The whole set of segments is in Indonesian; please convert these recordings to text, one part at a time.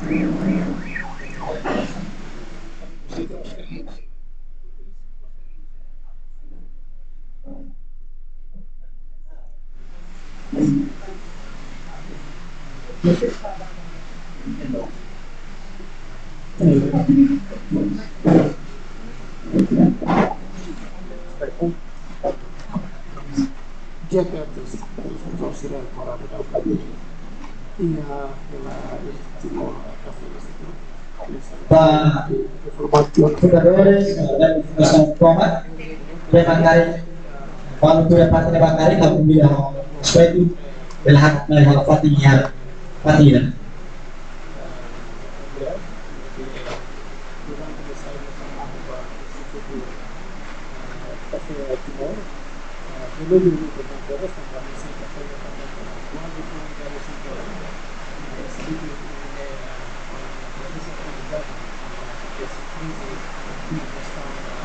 Ya que antes considerar para la y la fundadores dan Fundación Tomat Bakari kalau tu dapat Bakari kalau dia supaya itu belahak na Fatihnya Fatihnya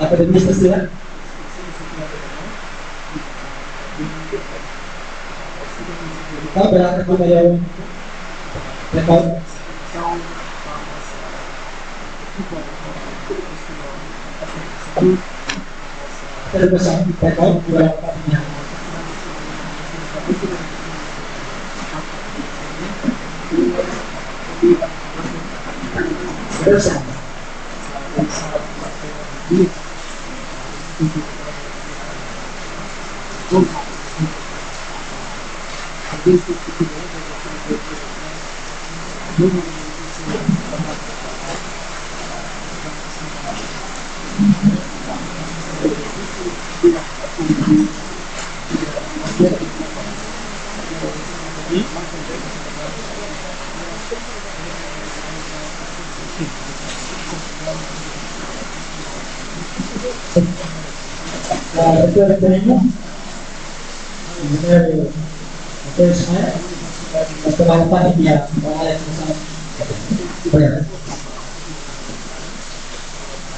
apa administrasi ya? Kau berangkat ke Malaysia, rekod. Terbesar rekod berangkatnya. Bersama.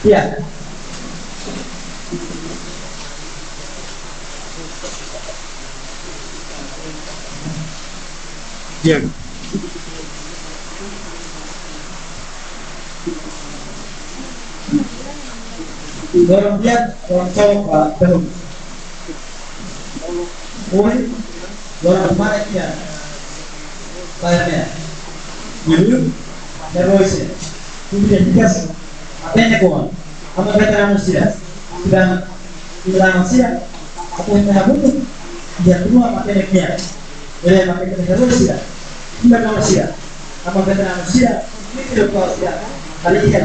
Ya. Ya. Dorong dia orang cowok belum. Dorong mana dia? Bayarnya. Dulu nervousnya. Kemudian dikasih. Apanya kawan? Apa kata manusia? Tidak manusia. Apa yang terjadi? Dia semua materi dia. Jadi materi manusia. Tidak manusia. Apa kata manusia? Ini tidak manusia. Kali ini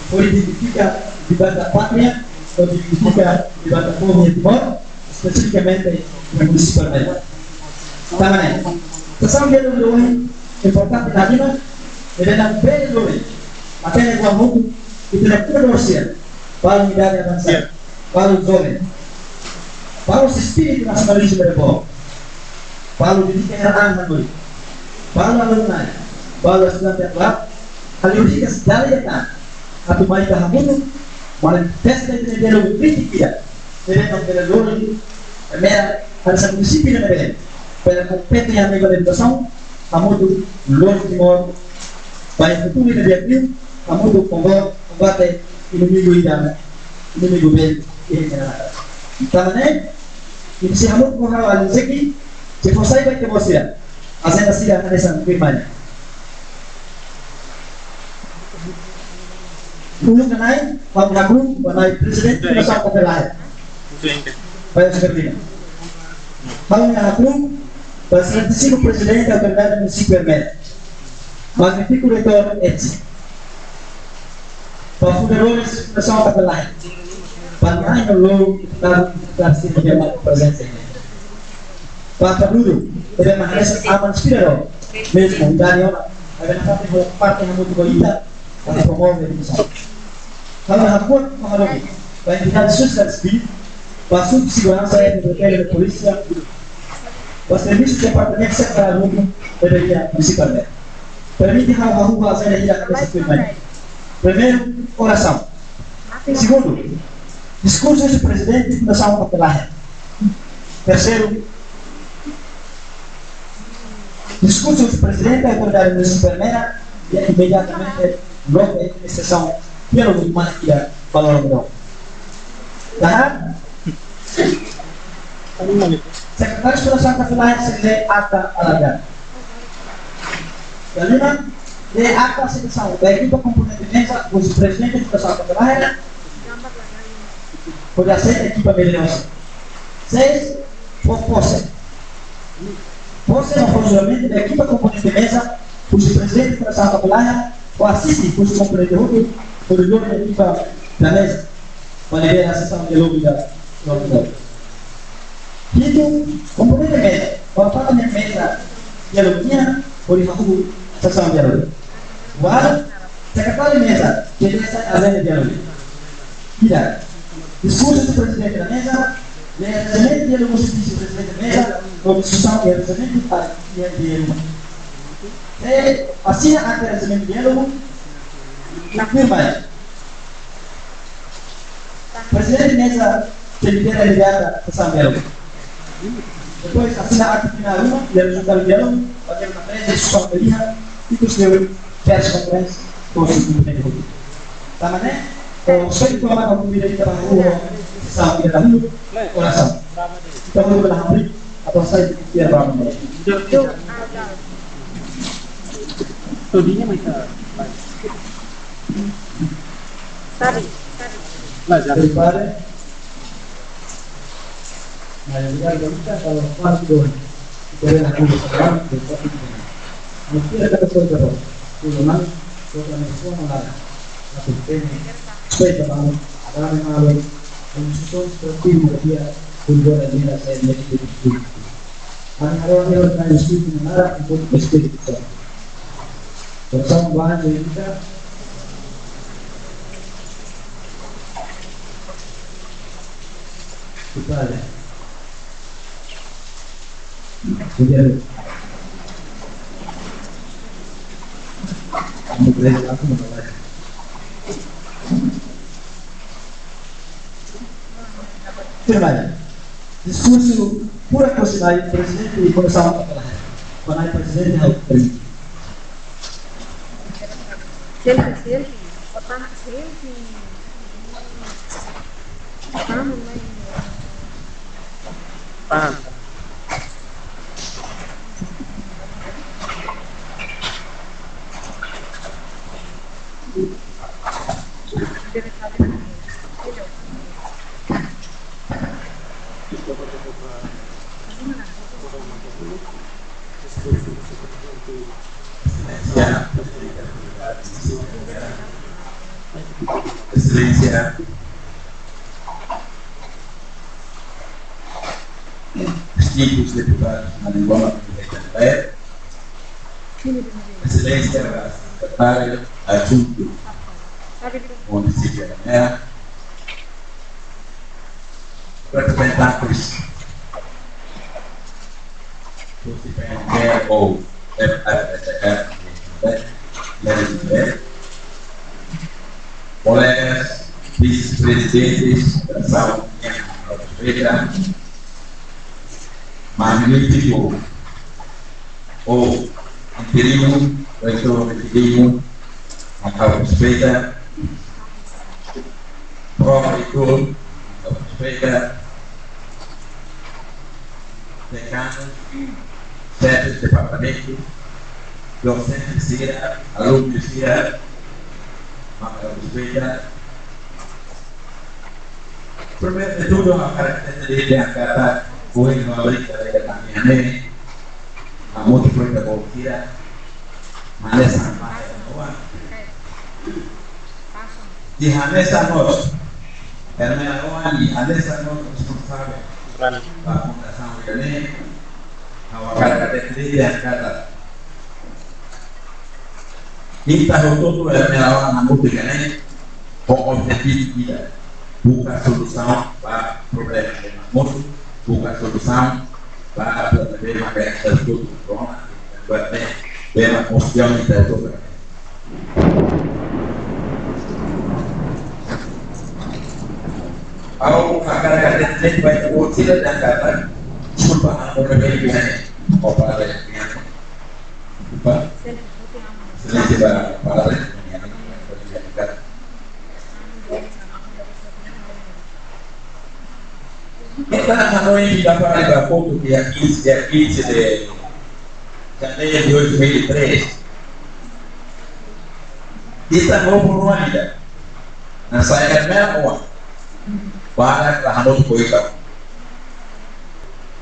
politik kita di banda patria atau di banda Pulau Timor, spesifikamente di municipal Medan. Tangan pesan dia dulu importante tadi mah, dengan bel dulu. Makanya gua mau itu nak terus para unidade avançada, para os jovens, para o espírito nacionalista berbawa, para o didikan anak murid, para o alumni, para o estudante atual, hal-hal segala yang atau baik kamu manifesta entender crítica deben tener loro primera para esa municipio de Belém para compete a nível de educação kamu loro timor baik futuro de Brasil kamu combate inimigo idana inimigo bel ini tamane ini si kamu ko hawal zeki se fosai baik kemosia asal sila ada sang firman Ulung naik, Pak Prabowo, naik presiden, besar pada lahir. Banyak seperti ini. Bang Prabowo, presiden presiden yang berada di Superman. Magnifico retor Etsy. Pak Fudolores, besar pada lahir. Pantai lalu kita kasih menjawab presensi. Pak Prabowo, tidak mengenai aman spiritual. Mesmo dari orang, ada partai yang mutu kita, ada promosi di sana. Kalau hakun mengalami baik kita susah sedih, masuk segurança yang berbeda dengan polisi yang was serviço de departamento separado dari municipalmente. Permite hal-hal bahasa yang tidak bisa diperlukan. Primeiro, oração. Segundo, discurso do presidente da Fundação Papelaia. Terceiro, discurso do presidente da autoridade municipal e imediatamente logo a administração pelo humano que é valor não. Tá? Secretário de Exploração Capilar se ata alargada. Kelima, de ata seleção da equipe componente mesa, os presidentes de Exploração Capilar pode ser equipa melhorosa. 6. Posse. Posse é o funcionamento da equipa componente mesa, os presidentes de Exploração Capilar ou assiste os componentes outro, por o da equipa da mesa, para liberar a sessão de lobby da novidade. Quinto, componente mesa, para falar de mesa de aluguinha, por isso sessão de aluguinha. Quarto, secretário de mesa, que é a venda de aluguinha. Quinta, discurso do presidente da mesa, levantamento de aluguinha do presidente da mesa, ou discussão de levantamento de aluguinha. Assina a levantamento de aluguinha, afirma. Presidente de mesa, que lidera a ligada sessão de aluguinha. Depois assina a arte final 1, e o resultado de aluno, fazendo uma presa, discussão de linha, e que o seu peço conferência com o seu cumprimento de tá, mané? O seu diploma com o cumprimento de rua, sessão de da rua, oração. Então, vamos lá, abrir, a passagem de que era para a mulher. Todinha, mas tá. Sabe. Mas já. Prepare. Nah, jadi kita kalau masuk dari aku sekarang dapat mesti ada kesulitan. Memang kesulitan itu malah aku ini supaya bangun ada memang untuk seperti dia untuk dia saya menjadi itu. Hanya orang yang itu menara untuk mesti kita. Bersama bahan kita ada. Jadi, aku menolak. Firman, discurso pura possibilidade do presidente e começar a falar. Quando o presidente é o presidente. Paham. Excelência, distintos deputados na Angola, Excelência, secretário adjunto do município da Mera, representantes do CPME ou FFSR, colegas, vice-presidentes da Ação Feira, magnífico ou interino, reitor interino, Macau Feira, pró-reitor, Macau Feira, decano, chefe de departamento, docente de CIRA, aluno de CIRA, Macau Feira. Primeiro de tudo, a característica dele é a cara foi uma brincadeira da minha mãe, a moto foi da Bolquira, mas essa não e Hanessa nós, era e Hanessa nós responsável pela fundação do Belém, a característica é a cara. E está todo é na moto do Belém, com o objetivo de buscar solução para problemas de moto, buscar solução para problema que é todo corona, vai ter uma construção de todo. Kalau kadang-kadang vai ter outra dan kata desculpa, não berbeda ou para Excelência para esta noite da para pouco dia 15 de janeiro de 2003. Kita ngobrol wanita. Nah saya merah para rahmat koika.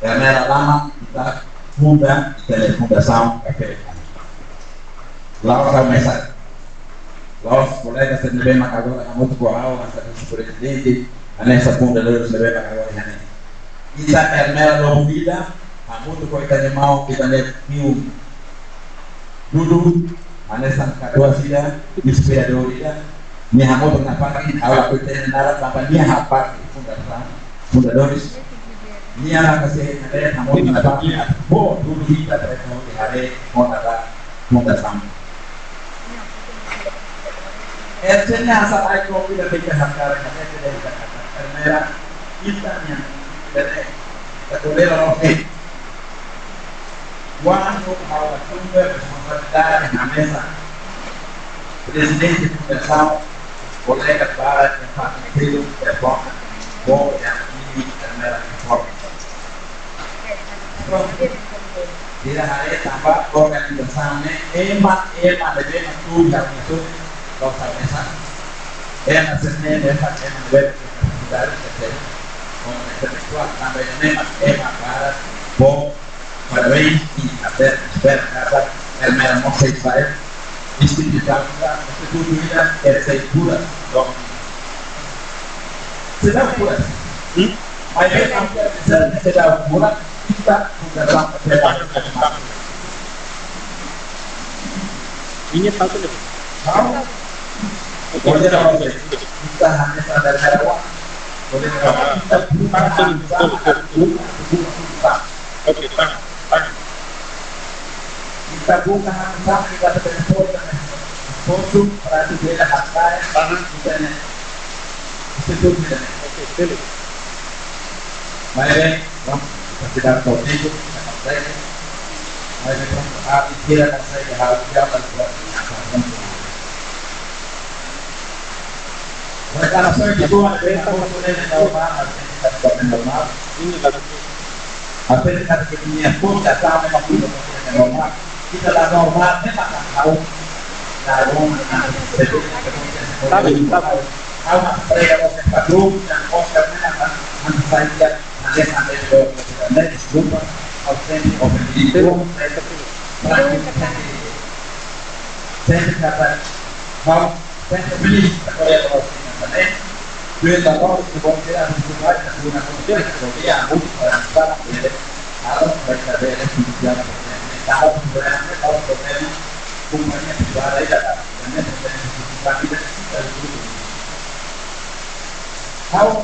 Merah lama kita muda fundação café. Lá o mensagem. Lá os colegas se devem agora a muito boa essa presidente nessa fundadora se devem agora kita merah logo vida a muito koika de mau kita new dulu Anesan kadua sila inspirador ila ni hamo tunapaki awak kita nara tanpa ni hapa fundadores ni ala kasi ada hamo tunapaki bo dulu kita terus di hari monata fundação esnya asal ai kopi dan kita hakar kata dari kata merah kita yang dari ketolera oke quando a sua responsabilidade na mesa, presidente da fundação, colega para o partido de Boca, ou de aqui da reforma. Tidak ada tambah organisação ema deve tudo já começou nossa mesa, ema sene deve deve dar com intelectual também ema para bom. Parabéns e até espero que a minha não sei fazer instituição é segura se dá pura mas é não quer dizer se dá pura kita fundação ini tahu tu boleh tahu kita hanya sadar harapan boleh tahu kita okey kita buka sama kita terpotong potong para tu bela hakai tangan kita ni itu kita okey boleh mari kita sedang tahu itu saya mari kita kira saya harus jalan buat mereka rasa itu ada yang boleh normal kita normal ini lagi apa yang kita punya pun tak sama dengan normal kita dah normal memang tak tahu tahu tapi awak mereka masih padum dan konsepnya akan saja ada itu semua authentic itu saya kata mau saya beli saya kalau saya duit kalau sebuah semua guna dia untuk harus mereka ada jalan kalau sebenarnya kalau problem umumnya dibara ya dan tidak kalau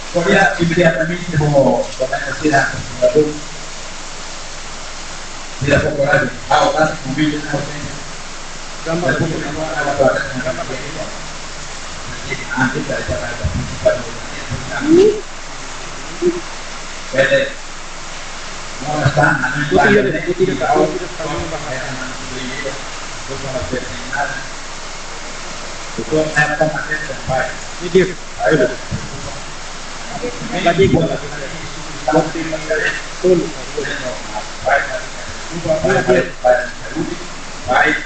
Korea imediatamente como começar a fazer tidak popular kalau kan mobil yang gambar nanti dari cara beda mau datang nanti tidak tahu itu apa pakai sampai ini dia tadi gua baik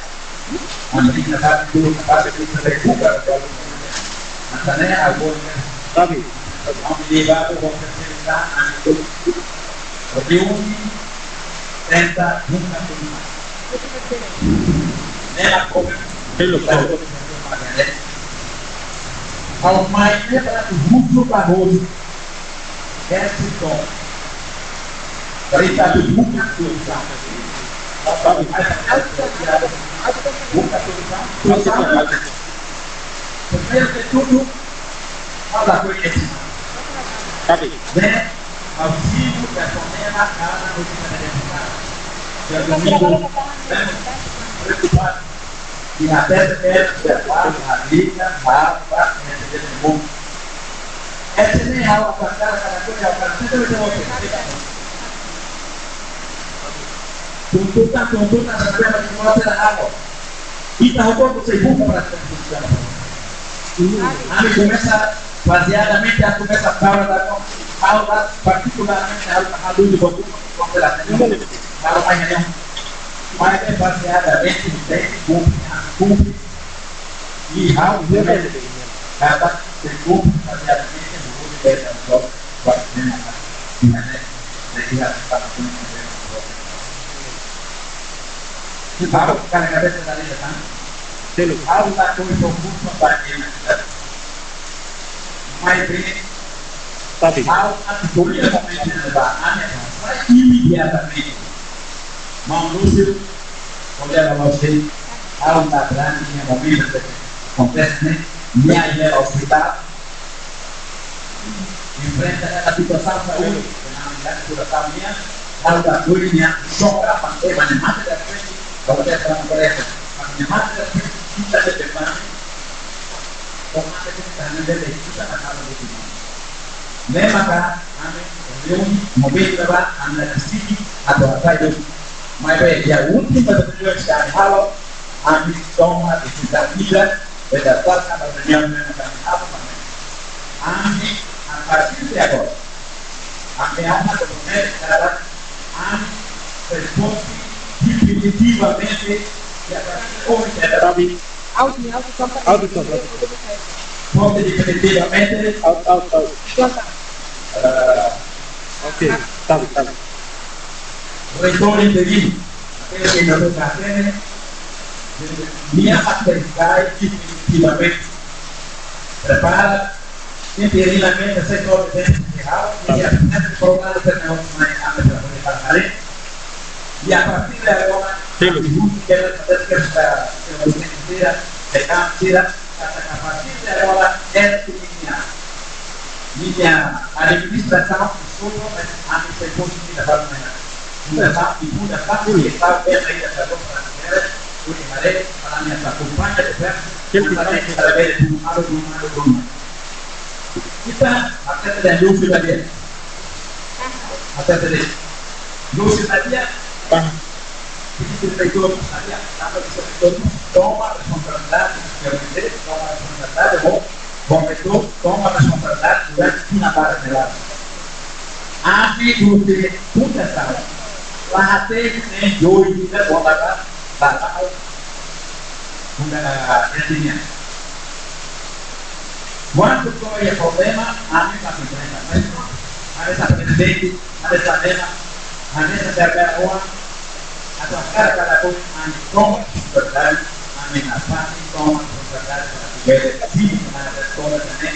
nanti kita dulu Antara aku tapi di bawah konsentrasi itu reuni tenta nunca terima. Nela como hello ao mais para o mundo pagou esse tom. Cerita do mundo tulisan. Tapi bukan tulisan. Primeiro de tudo, fala conhecimento. tapi Auxílio da na casa do que domingo, preocupado. E até observar a vida, a receber o mundo. Essa nem é a alcançar cada coisa, alcançar tudo, tuntutan, sampai masih mau água. Kita hukum você buka para Ami começa baseadamente a começa a aula particularmente a luz do bom constelação. Para amanhã, mas é baseadamente cumpre e ao cada segundo baseadamente no universo do quarto Baru kadang-kadang kita lihat kan, kalau tak kau fokus membangun, main Tapi kalau aku boleh memainkan lebaran yang saya imediatamente manusia boleh melosai, kalau tak berani yang mobil komplesnya, dia hospital, enfrenta a situação saúde, na sudah tahunya, kalau tak bolehnya soal apa, mana da frente. Kalau saya terang mereka, bagaimana kita ke depan, bagaimana kita menjadi kita akan lebih baik. Memang kami reuni mobil lebat anda di sini atau apa itu, mereka yang última tujuan sekali halo, kami toma tidak tidak berdasarkan reunian dengan apa namanya. Kami akan siapa? Kami akan benar dalam kami responsif definitivamente Tapi auto pode definitivamente Oke, tapi reitor interino aquele que não toca minha atividade definitivamente prepara interinamente o setor de geral e a programa de trabalho y a partir de ahora que esta a partir de ahora es minha administração solo a mi se positiva para mañana y muda cambio y está bien ahí de perdón para mujeres haré para mi acompaña de ver para ver el humano kita akan ada luz tadi akan ada luz tadi Kita itu saja, tanpa bisa toma responsabilidade, toma responsabilidade, bom itu toma responsabilidade durante uma barra de lado. Api durante muitas horas, lá tem dois dias bom lá batal, uma endinha. Quando foi o problema, a mim está enfrenta, mas a essa presidente, a essa dela, a essa terceira atau cara pun toma verdade amenaçar toma verdade para ver se na escola também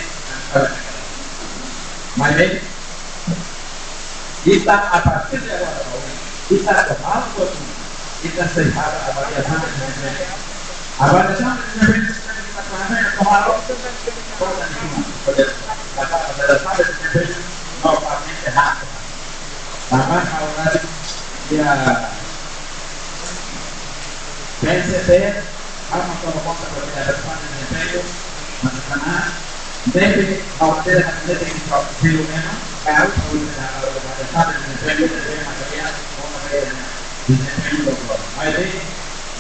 mas bem kita a partir de agora kita tomando kita sehat avaliação de desempenho tomar novamente rápido mas agora dia PNCP, vamos como conta para a resposta de desempenho, mas deve obter a atendente que pelo menos a resposta de desempenho deve material como desempenho do plano. Mas aí,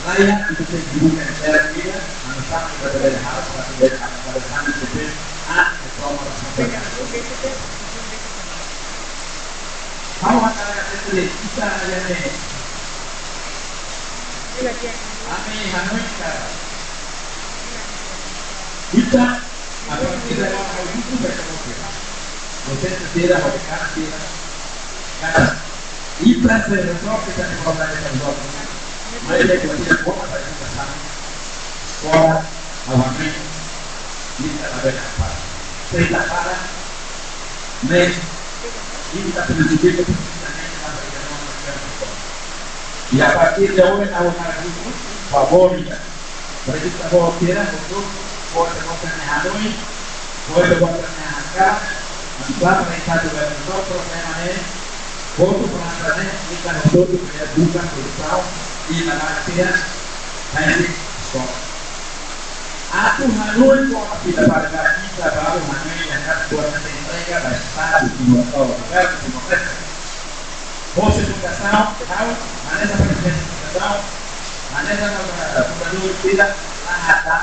Raya, itu saya dibuka secara dia, manusia kita boleh harus para pada desempenho a trauma responsabilidade. Kamu akan kata kita yang ini. Kami Hanoi kita atau tidak mau itu berkembang. Proses tidak berkembang tidak. Karena kita sebenarnya kita diprogram berkembang. Mereka tidak mau apa yang kita sekolah awalnya kita ada apa? Kita para kita pendidikan itu y a partir de hoy estamos haciendo favorita. Por eso estamos haciendo puede contar en Hanoi, puede contar en acá, nosotros estamos de nosotros de manera, otro por la internet, y para nosotros que buscan resultados y la garantía de escola. A tu Hanoi como kita para kita baru Hanoi yang akan buat entrega para estar di Timor Leste. Você educação, mana essa apresentação, Anda sama gubernur tidak ada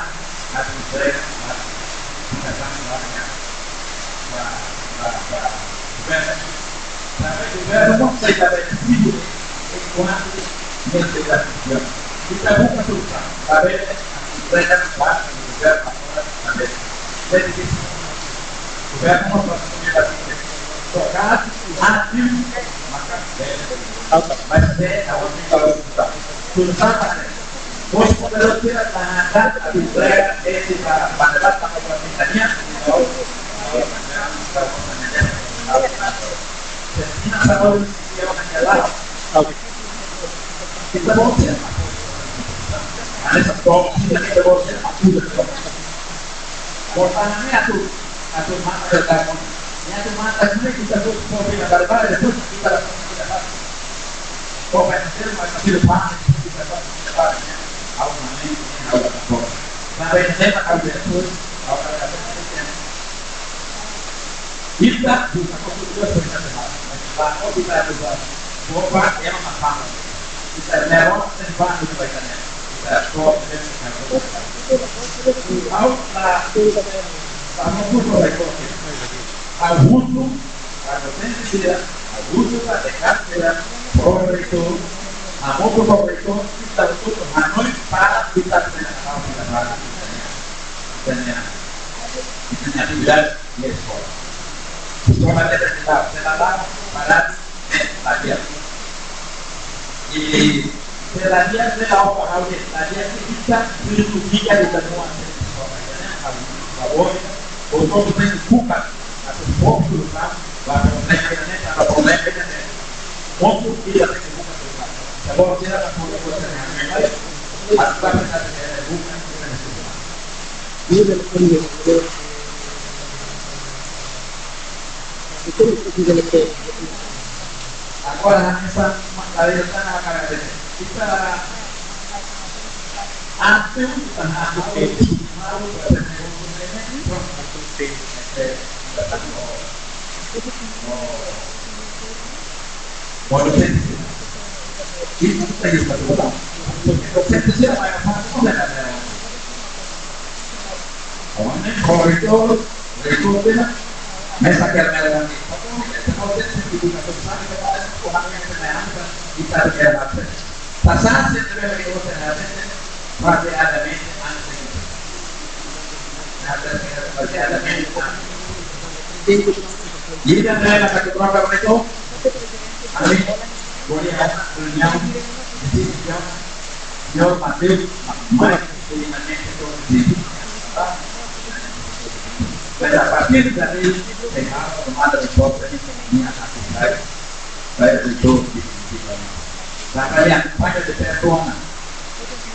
atau mereka kita sama banyak sampai juga rumah saya ada di ekonomi kita bukan susah tapi mereka juga sampai jadi juga mau berkomunikasi soal hati maka masih awal kalau susah bos kalau tidak tahan tapi mereka kita pada tanggal permintaannya kita boleh ada sebab kita boleh aku portannya atau mata datang ya tu mata ini kita tuh mau kita barbar itu kita hacer mata depan kita barbarnya awal ini awal sampai saya akan betul awal kita bukan konsultasi bersama bahwa kita juga bahwa yang matang kita lewat tempat itu baiknya kita proses abuso adolescencia, abuso de cátedra, correcto, abuso correcto, kita untuk Hanoi para kita tenía actividad y escuela. Solamente se la da para la guía. Y de la guía de la hoja, la guía que quita, su guía de la nueva favor, o todo se busca a su poco la problema muito dia que busca agora será para poder fazer as partes da busca agora essa matéria está na cara dele kita ampun tanah adolescente itu kita juga betul adolescente siapa yang masuk dalam awalnya koridor berikutnya mesa kerja kita berjalan pasal setelah berikutnya pada ada jadi dan saya akan berapa itu kami boleh yang yang pasti mai pada partir dari sehat ada report ini akan baik itu maka yang pada DPR ruangan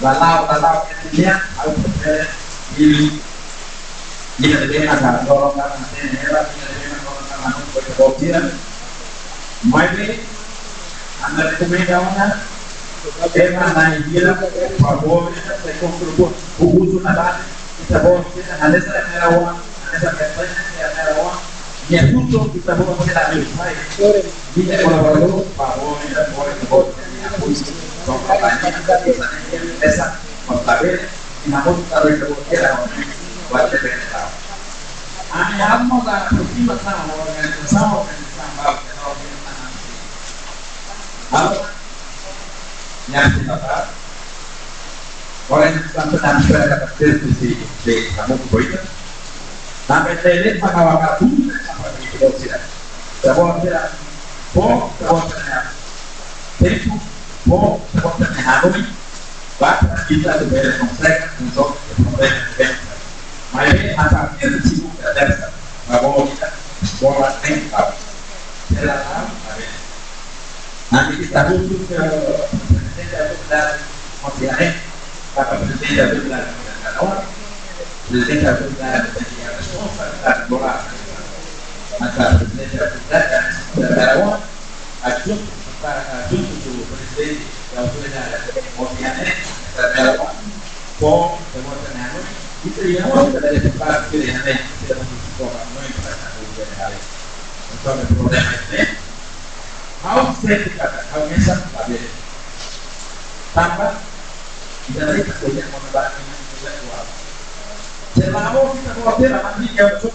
lalau ini harus ini ada dorong karena ini era kemudian mai anda rekomendasinya tema naik dia favor se construyó uso nada kita boleh anda saya merawan anda saya merawan ya justo kita boleh kita ambil dia colaboró favor dan boleh so katanya esa contabil namun kalau itu kira wajib kita amo la próxima sama organização yang kita orang yang sedang berada di kamu berita sampai tadi maka sampai di tidak sebuah tidak sebuah Hanoi bahkan kita juga konsep untuk memperbaiki Mari asal kita sibuk ada bahwa kita bola tengkap dalam nanti kita khusus ke presiden dan masih kata presiden dan kawan presiden dan sponsor dan bola maka presiden dan kawan ajut itu presiden yang sudah ada masih kawan pom semuanya itu yang kita dari tempat pilihan yang tidak membutuhkan orang lain pada saat itu hari. Untuk problema ini, harus saya dikatakan, harus bisa tambah E daí que eu ia mandar aqui no intelectual. Se lá não fica com a pena, mas ninguém é o seu.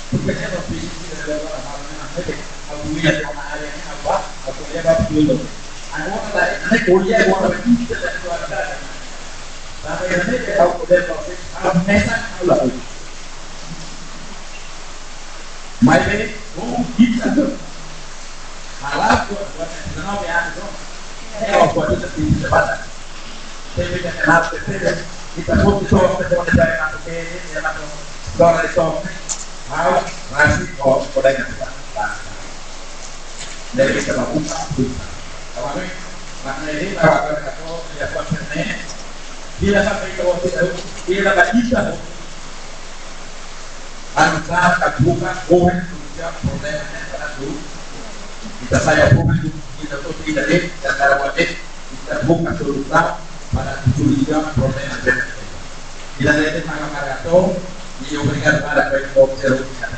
Porque eu não fiz isso, eu agora falo na frente, a mulher está na área de Navá, a mulher vai tudo. Agora, a mulher agora vai tudo intelectualidade. Tapi yang ini kalau udah proses, mesan ulah. Mai kita tuh, malah buat kenal ya itu, buat itu di depan. Tapi kenal kita pun itu dari aku ya aku dari itu, masih kodenya tidak. Dari kita buka. Kalau makna ini kalau aku ya konsennya bila sampai ke waktu itu, bila tak bisa, anugerah terbuka, komen sosial problemnya pada dulu. Kita saya komen kita tuh tidak dan cara wajib kita buka solusi pada tujuan problem yang berbeda. Bila ada tanggal karyato, dia berikan pada kelompok solusi.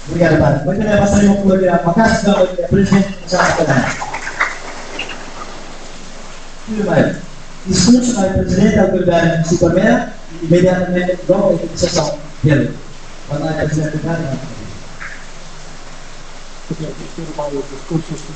Obrigado, Padre. Muito bem, passaria um pouco para cá, senão o presidente já está falando. Tudo bem. Discurso do presidente da autoridade municipal imediatamente dou a autorização dele. Quando a presidente da autoridade. o discurso da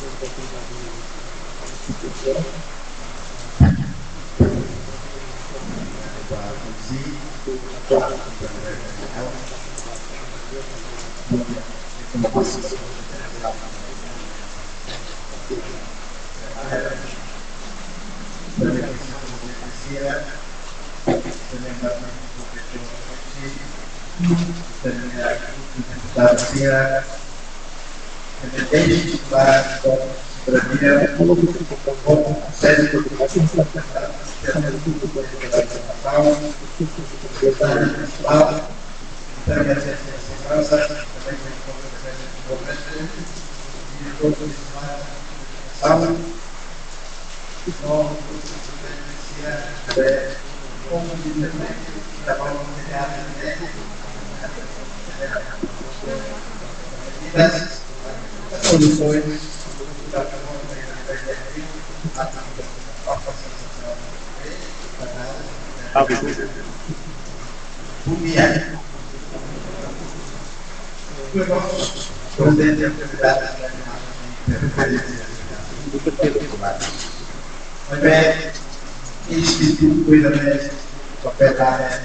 Instituto Cuidamento Proprietária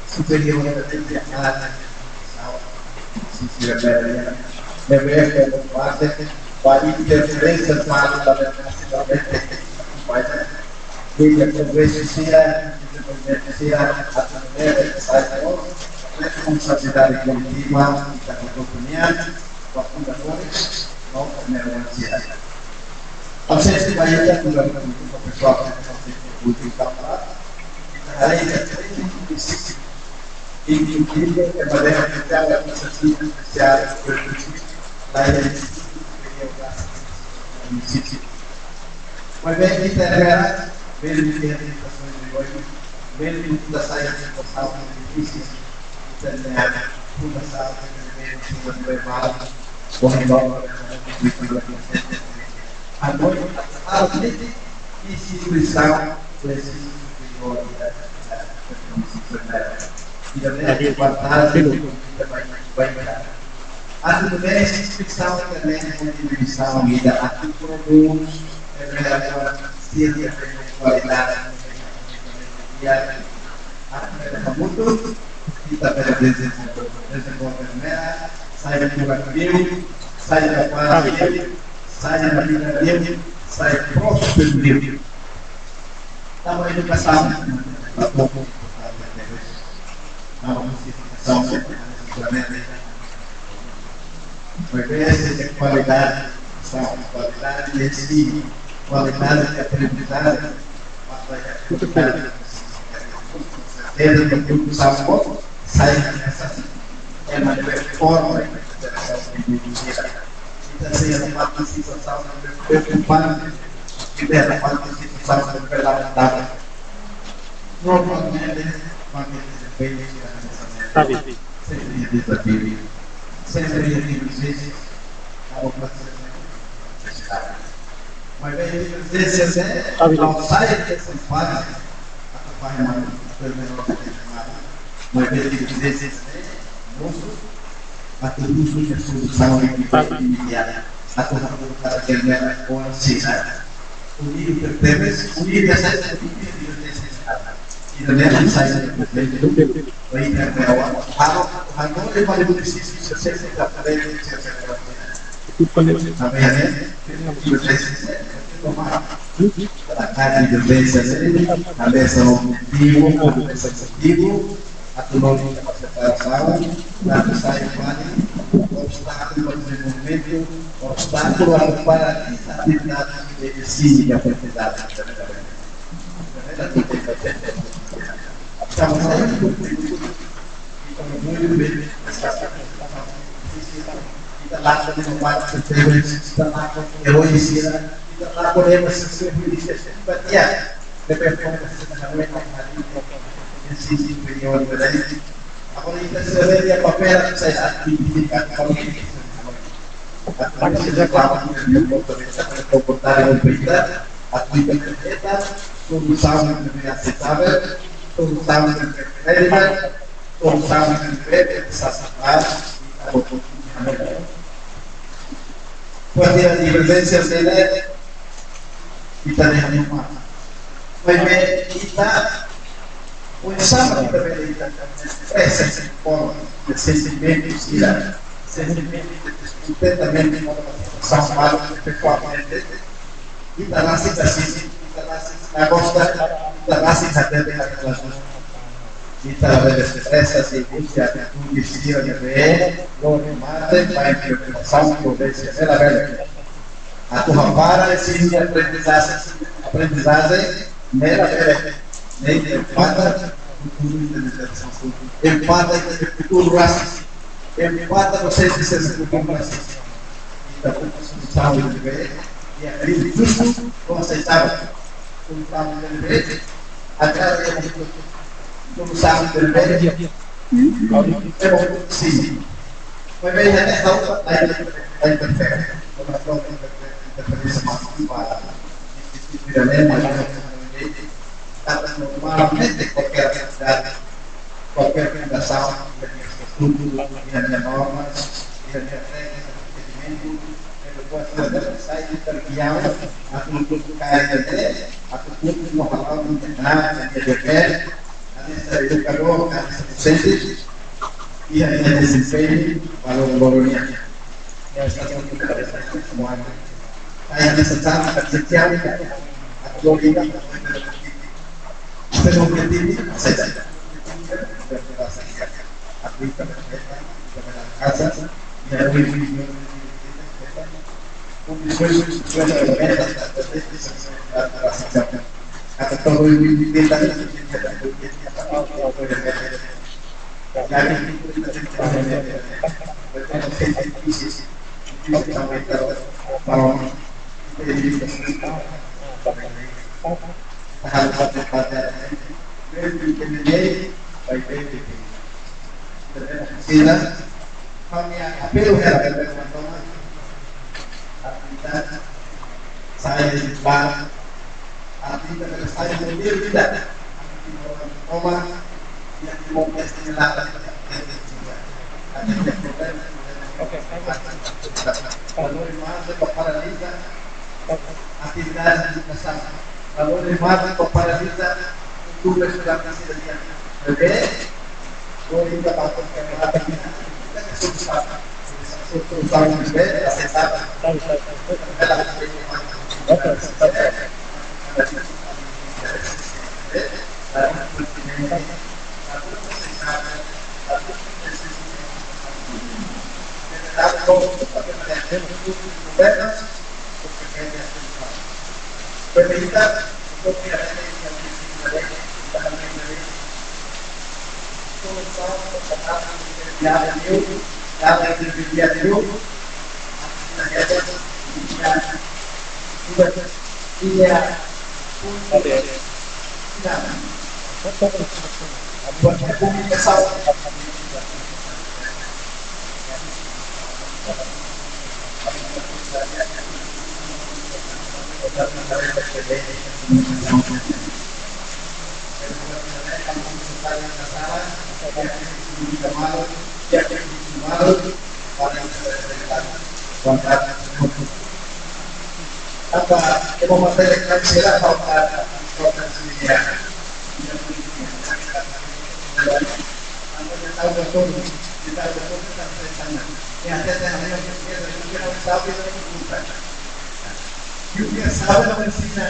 Superior da Casa para interferência para ele beneficia a responsabilidade coletiva da oportunidade para fundadores não comerciais. A sexta bahia do pessoal que está inclusive é maneira de ter a iniciativa especial da município. Mas bem que interessa, mesmo que as situações de hoje, mesmo que das saídas de situação difíceis, internet, toda a sala de evento, levado, correndo a noite, a instituição precisa e também guardado vai entrar. A tudo bem, essa instituição também é uma instituição unida a todos, é melhor ter a qualidade e a muito e também a desenvolvimento, sai do Brasil, sai da paz dele, sai da vida dele, sai próximo dele. Então, a educação frequência de qualidade, qualidade de ensino, qualidade de aprendizagem, certeza que o sabor sai dessa é uma forma de então, seja uma participação preocupante, que deve participação solução regulamentar. Normalmente, quando ele desempenha Tá bem. sempre desafio, sempre existe a ocupação. Mas às vezes ao sair dessa fase, a fase mais mas às vezes a tudo a solução imediata, a toda para que ele com ansiedade. Unir essa e também sai do presidente vai ter não ele vai precisar ser secretário a carne de vez a versão objetivo, a turma separação, a sai obstáculo para o desenvolvimento, obstáculo para a atividade física, a atividade estamos muito bem kita lakukan tempat kita lakukan heroisnya kita lakukan sesuatu ya DPR sisi superior berarti apa kita sebenarnya papel saya aktifkan kalau ini comportar berita aktifkan kita solução aceitável solução credible solução satisfatória pode a divergência dele kita lihat mas kita usamos a ferramenta essa forma de sentimento completamente são vários pessoalmente e da nossa assim a gosta da nossa cadeia kita essa sequência de estilo de ver lo mate vai preocupação com esse ela velha a tua para esse aprendizagem nela velha nem empata o racismo empata você se com racismo então solução de ver e abrir justo como aceitável solução de ver atrás solução de ver sim foi bem nessa outra a interferência normalmente qualquer atividade, qualquer fundação, estudo, normas, regras, procedimento, depois sai de terminar a tudo cair a tudo no halal internacional, de dever, a nessa educador, a nessa docente e a nessa desempenho, valoria. Essa é a sua como a nessa sala social, a glória pero objetivo aceita aplica a casa e a reunião o discurso até todo o indivíduo pada baik sila kami apel teman-teman aktivitas saya di depan aktivitas saya sendiri tidak rumah yang mau istilah kalau masuk ke paralisa aktivitas di pasar kalau lima paralisa itu sudah kasih dia oke kalau kita patut kita susah juga asetar pemerintah untuk tidak ada Tapi buat komunikasi apa yang mempertahankan sila kota sendiri. Tahu betul kita betul sampai sana. Yang ada yang kita sahabat itu bukan. Juga sahabat dari sini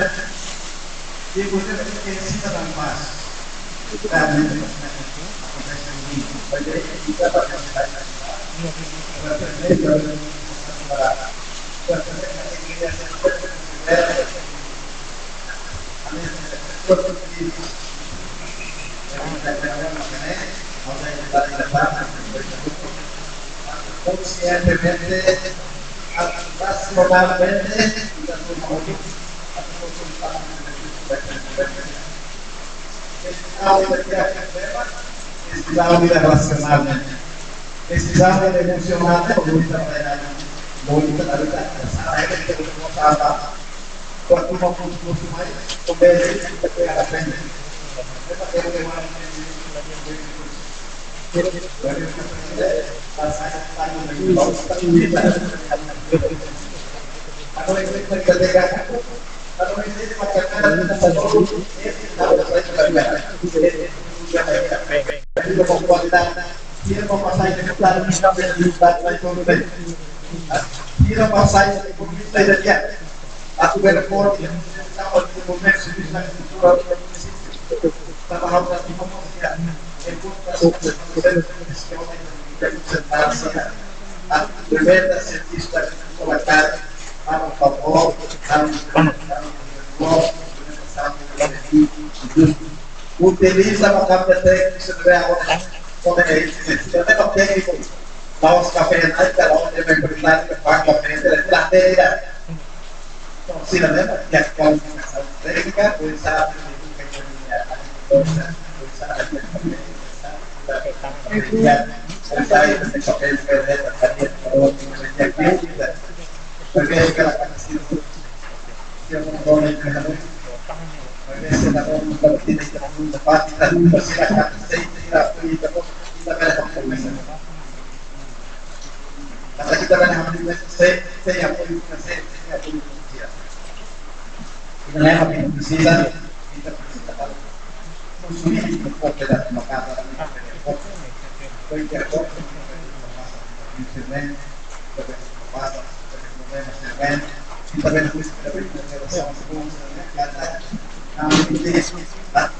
dia boleh mungkin kita tanpas. Dan jadi kita akan conscientemente, racionalmente, precisamos de racionalmente, precisamos de emocionalmente, bonita la vida, saber que no sabe cuando uno consume más, obedece y te pega la frente. Aku berkorban sama di moment sudah sama harus dimaksudkan berbeda cientista colocar para favor utiliza uma câmera técnica como é isso até o técnico dá os cafés na tela onde vai brincar que faz café da terra. Então, se não lembra que a qualificação técnica, pois sabe kita precisa consumir um pouco da tua casa, foi interrompido, infelizmente, passa, e também não custa também com relação às coisas, não interessa, para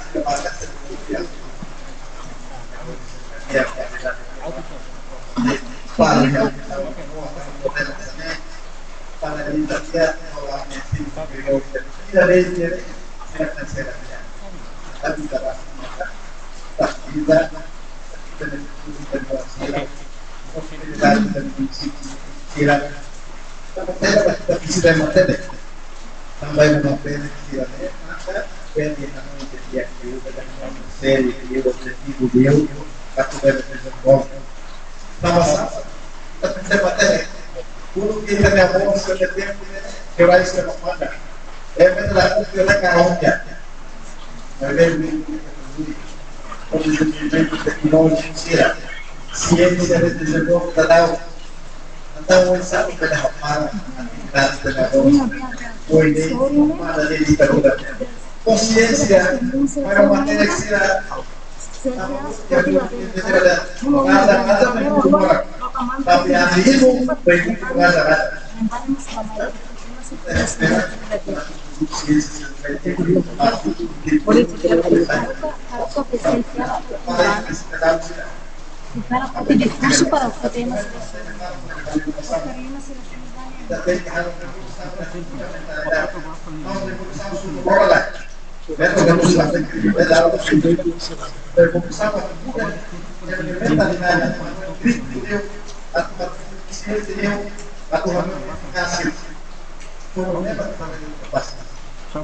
para a literatura da vida a vida da vida também uma pena que a pena que a série que o objetivo deu a poder desenvolver estava a pensar até tudo que ele é bom se ele tem que vai ser uma coisa é verdade que ele é caronha o desenvolvimento tecnológico ciência de desenvolvimento da então ele sabe que ele é uma atividade pedagógica ou uma literatura consciência para uma matéria que será nada muito tapi hatimu baik nada Porque discurso para os temas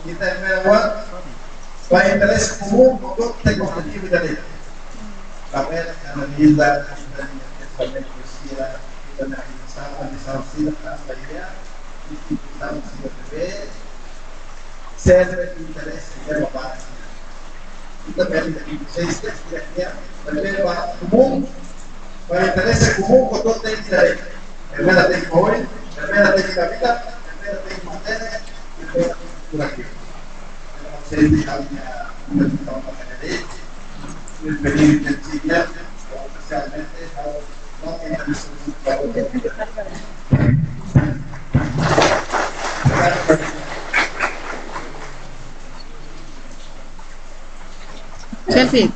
Kita melewat para interesse comum untuk tecnologia da lei. Também analisa a poesia, a analisação cida para a ideia, a analisação cida TV, serve de interesse de uma e também vocês têm para comum, para interesse comum com todo tem interesse. Primeira tem hoje, primeira tem vida, primeira tem matéria, primeira por aqui. Vocês deixaram minha questão para a lei, o período de dia, oficialmente, não tem interesse para o Selfie.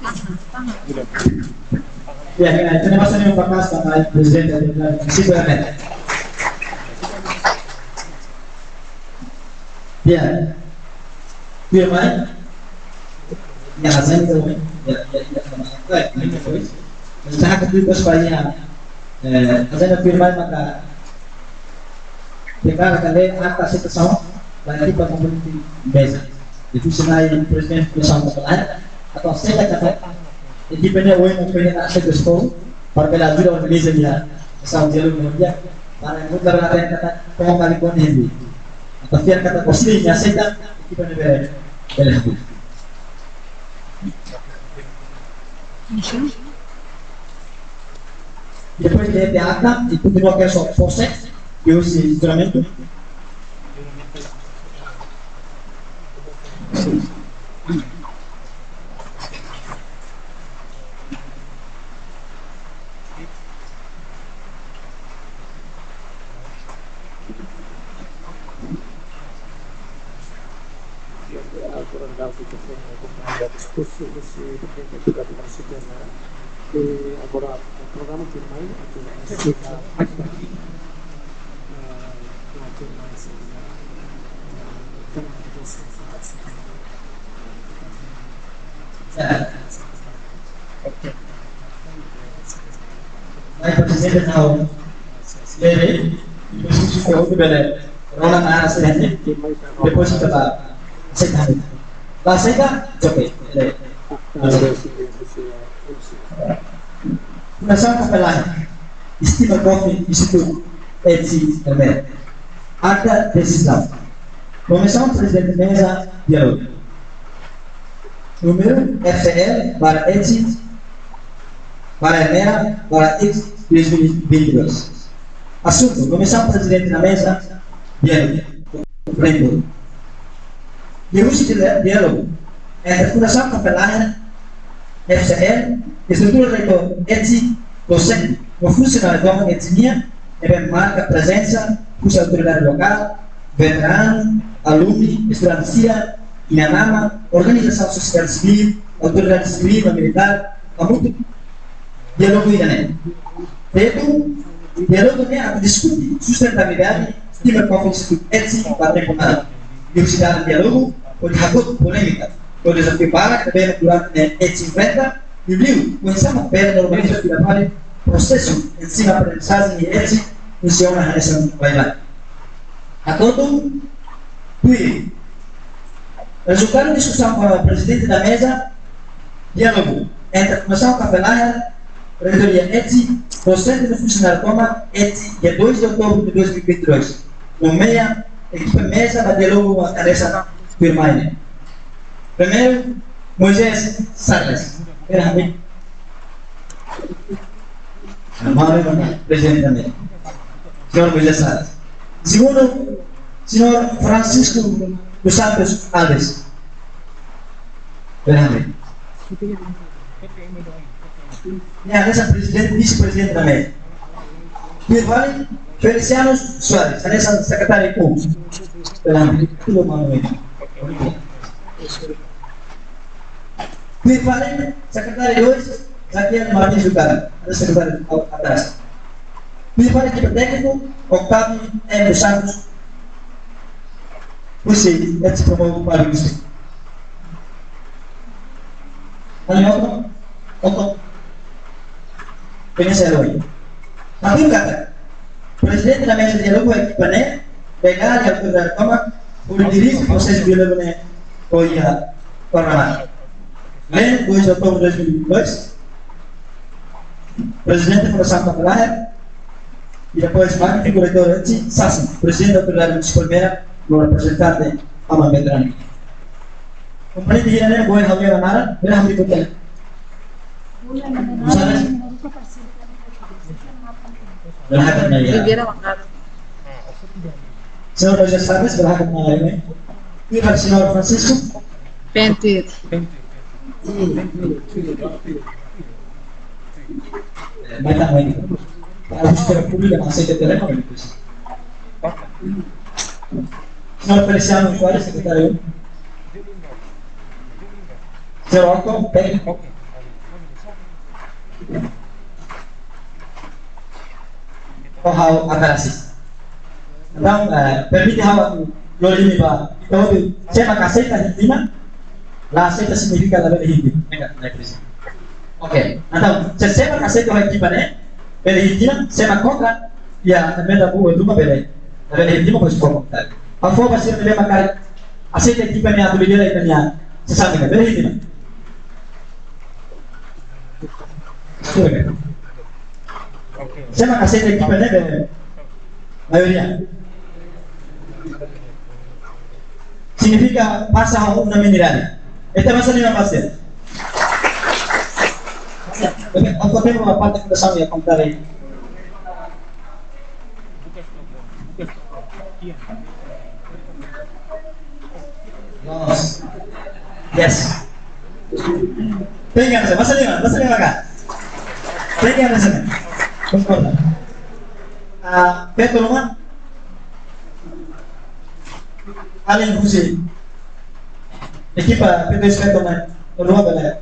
Ya, tenemos también un papás para el presidente del municipio de Meta. Bien. Firman yang hasilnya itu usaha kedua supaya hasilnya firman maka kita akan atas itu sama lagi pemerintah beza itu selain presiden bersama pelan atau saya kata ini benar yang punya aset gestor para juga orang beza dia sama jalur dia para yang mudah ada kata kali pun ini atau dia kata posisinya saya kita benar Depois de ata e continua aquele só força e o juramento. Agora o programa tem mais explica mais aqui Aí presidente não leve depois que ficou o bele rola na área seguinte depois que tá aceitando lá aceita ok Nação Capelani, estima Coffee Instituto ETSI também. Ata decisão. Comissão Presidente Mesa Diálogo. Número FL para ETSI para EMEA para X 2022. Assunto: Comissão Presidente da Mesa Diálogo. Framework. Diálogo entre a Fundação Capelani FCL, estrutura reitor ETSI, docente, no funcionário da etnia, e marca presença, curso autoridade local, veterano, aluno, estudantia, Inanama, organização social civil, autoridade civil, militar, a muito diálogo irane. Teto, diálogo ne akan diskusi sustentabilidade, estima Coffee ETSI para temporada. Universidade diálogo, pode hakut polêmica. O desafio para também durante ETSI enfrenta e o livro começamos a ver na organização de trabalho processo ensino-aprendizagem e ETSI funciona nessa baila. Acordo, fui resultado da discussão com o presidente da mesa, diálogo entre a Fundação Capelani, reitoria ETSI, docente do funcionário Toma, ETSI, dia 2 de outubro de 2022. Nomeia equipe mesa para diálogo a cabeça firmada. Primeiro, Moisés Salles. Presidente da mesa. Senhor Moisés Salles. Segundo, Senhor Francisco dos Santos Alves. Essa presidente, vice-presidente da mesa. Vale Feliciano Soares, essa secretária de Público. Tudo manualmente. Vale secretário 2, Zaquiel Martins do Cara, secretário atrás. Vale equipe técnico, Octavio M. dos Santos. Você é se promove para o distrito. Olha, outro. Pensa hoje. Tapi kata, presidente da mesa diálogo equipe né, pegar e autoridade toma, Dirige o processo de elevamento foi a parlamento. Em 2 de outubro de 2022, o presidente foi Santa Maria e depois mais figurador de Sassi, presidente da autoridade de Colmeira, no representante Aman Bedrani. O presidente ne boleh hamil mana, boleh hamil betul. Berhak na ya. Bibira mangkar. Senhor Roger Salles, berhak na ya. E para o senhor Francisco? Pentir. Vai dar ruim. A justiça pública não aceita telefone. Senhor Feliciano Juárez, secretário. Senhor Otto, técnico. Hal atrasis. Então, permite hal lolimi ba. Então, saya makasih Argentina. La aceita significa la Hindi. Oke. Então, se saya makasih to Argentina ne, Argentina saya contra ya emenda bu itu mah beda. Argentina mau komentar. Apa masih lebih makar aceita Argentina ne atau beda itu sesama kan Argentina. Saya makasih Argentina ne mayoría. Significa pasa una mineral. Esta va a salir una base. Aku tengo una parte que les voy a contar ahí. Vamos. Yes. Ténganse, va a salir acá. Ténganse. Concorda. Beto Roman. Allen Husi. Equipa Beto Espeto Man. Rumah bela.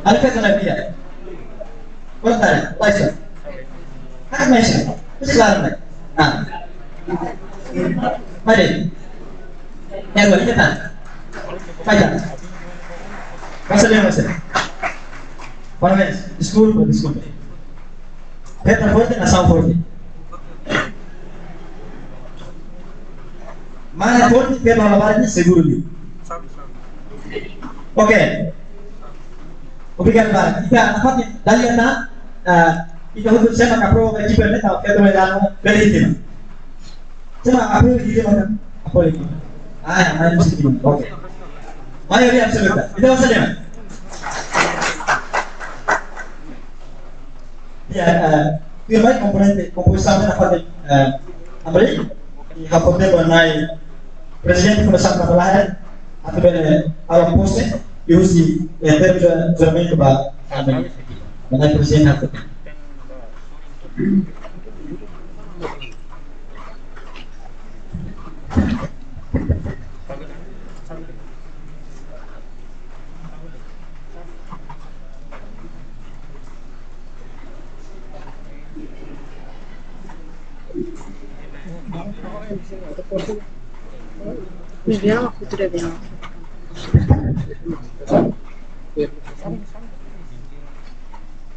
Alfredo Navia. Contar, Laisa. Hak mesmo. Claro, né? Mari. Agora, que tá? Vai lá. Passa bem você. Parabéns. Desculpa. Letra forte, nação forte. Mana forte, pelo lavarnya seguro ali. Oke. Obrigado, Pak. Kita dapat dari anda kita untuk saya maka pro gaji bernet atau kita berjalan dari itu. Cuma apa yang kita makan? Apa lagi? Yang lain mesti diminum. Oke. Mari lihat sebentar. Kita masuk dia. Ya, firman komposisi dapat ambil di hapote mengenai presiden perusahaan kapal atau alam pose diusi terjadi ke bawah mengenai presiden hapote. Bibira uma cultura bem.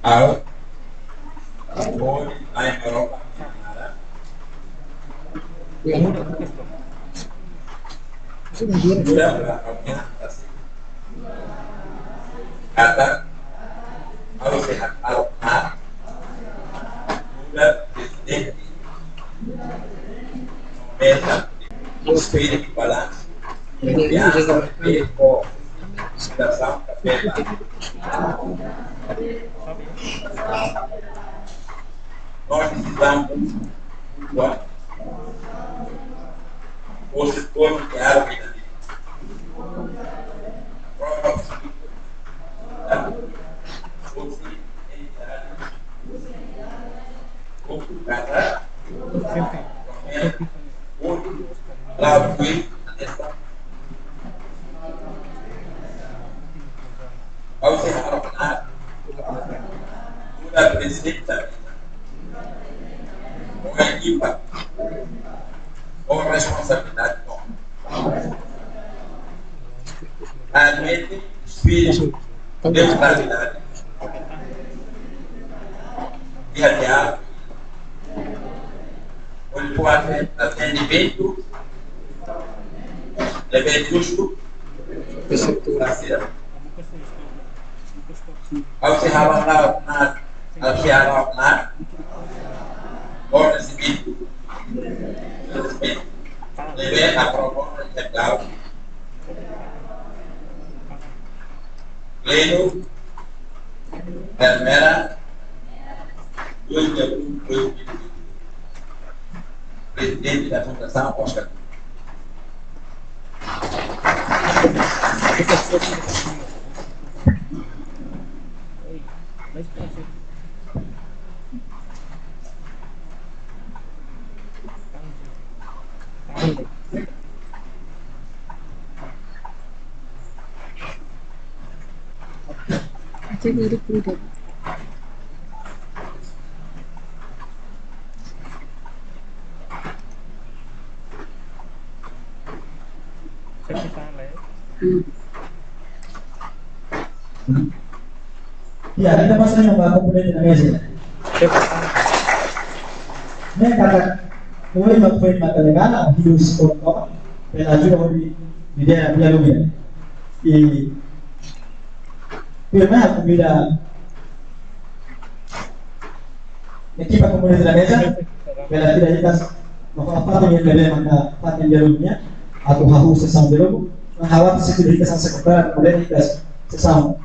Ao hoje na Europa kata harus sehat al-Quran sudah presidente meta espírito balanço confiança e situação capela nós precisamos o setor que é a vida sudah presidente com a equipa com responsabilidade admite espírito neutralidade diálogo grupo atendimento, levei custo, ao se ralar na ordem civil, levei a proposta legal, pleno, Hermera, 2 de abril de 2020. Presidente da Fundação Oscar. Até agora cuida. Ya, kita masih nyoba komponen Indonesia. Ini kata mulai makuin mata negara hidup sekolah, pelaju di daerah Bialugia. Firma aku bila ekipa komponen Indonesia, bila tidak ikas apa yang lebih maka paten Bialugia atau hahu sesama Bialugia, menghawat sesudah ikas sekolah kemudian ikas sesama.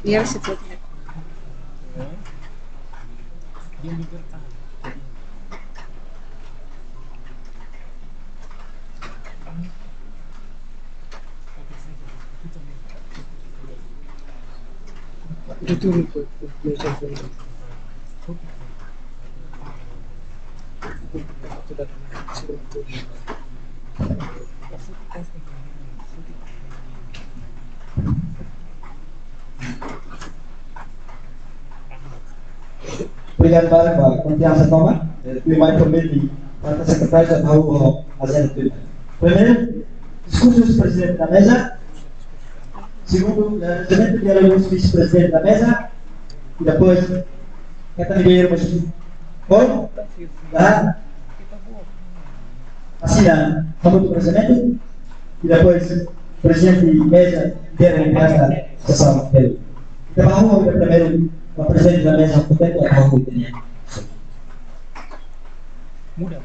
Biar seperti itu Pilihan barang confiança toma, primeiro também para a secretária da UO fazer tudo. Primeiro, discurso do presidente da mesa. Segundo, lançamento de alguns vice-presidentes da mesa. E depois, kata Miguel Mas como da assina como do presidente. E depois, presidente de mesa deve entrar na sessão dele. Então, vamos primeiro o presidente da mesa potente é o Rui. mudah.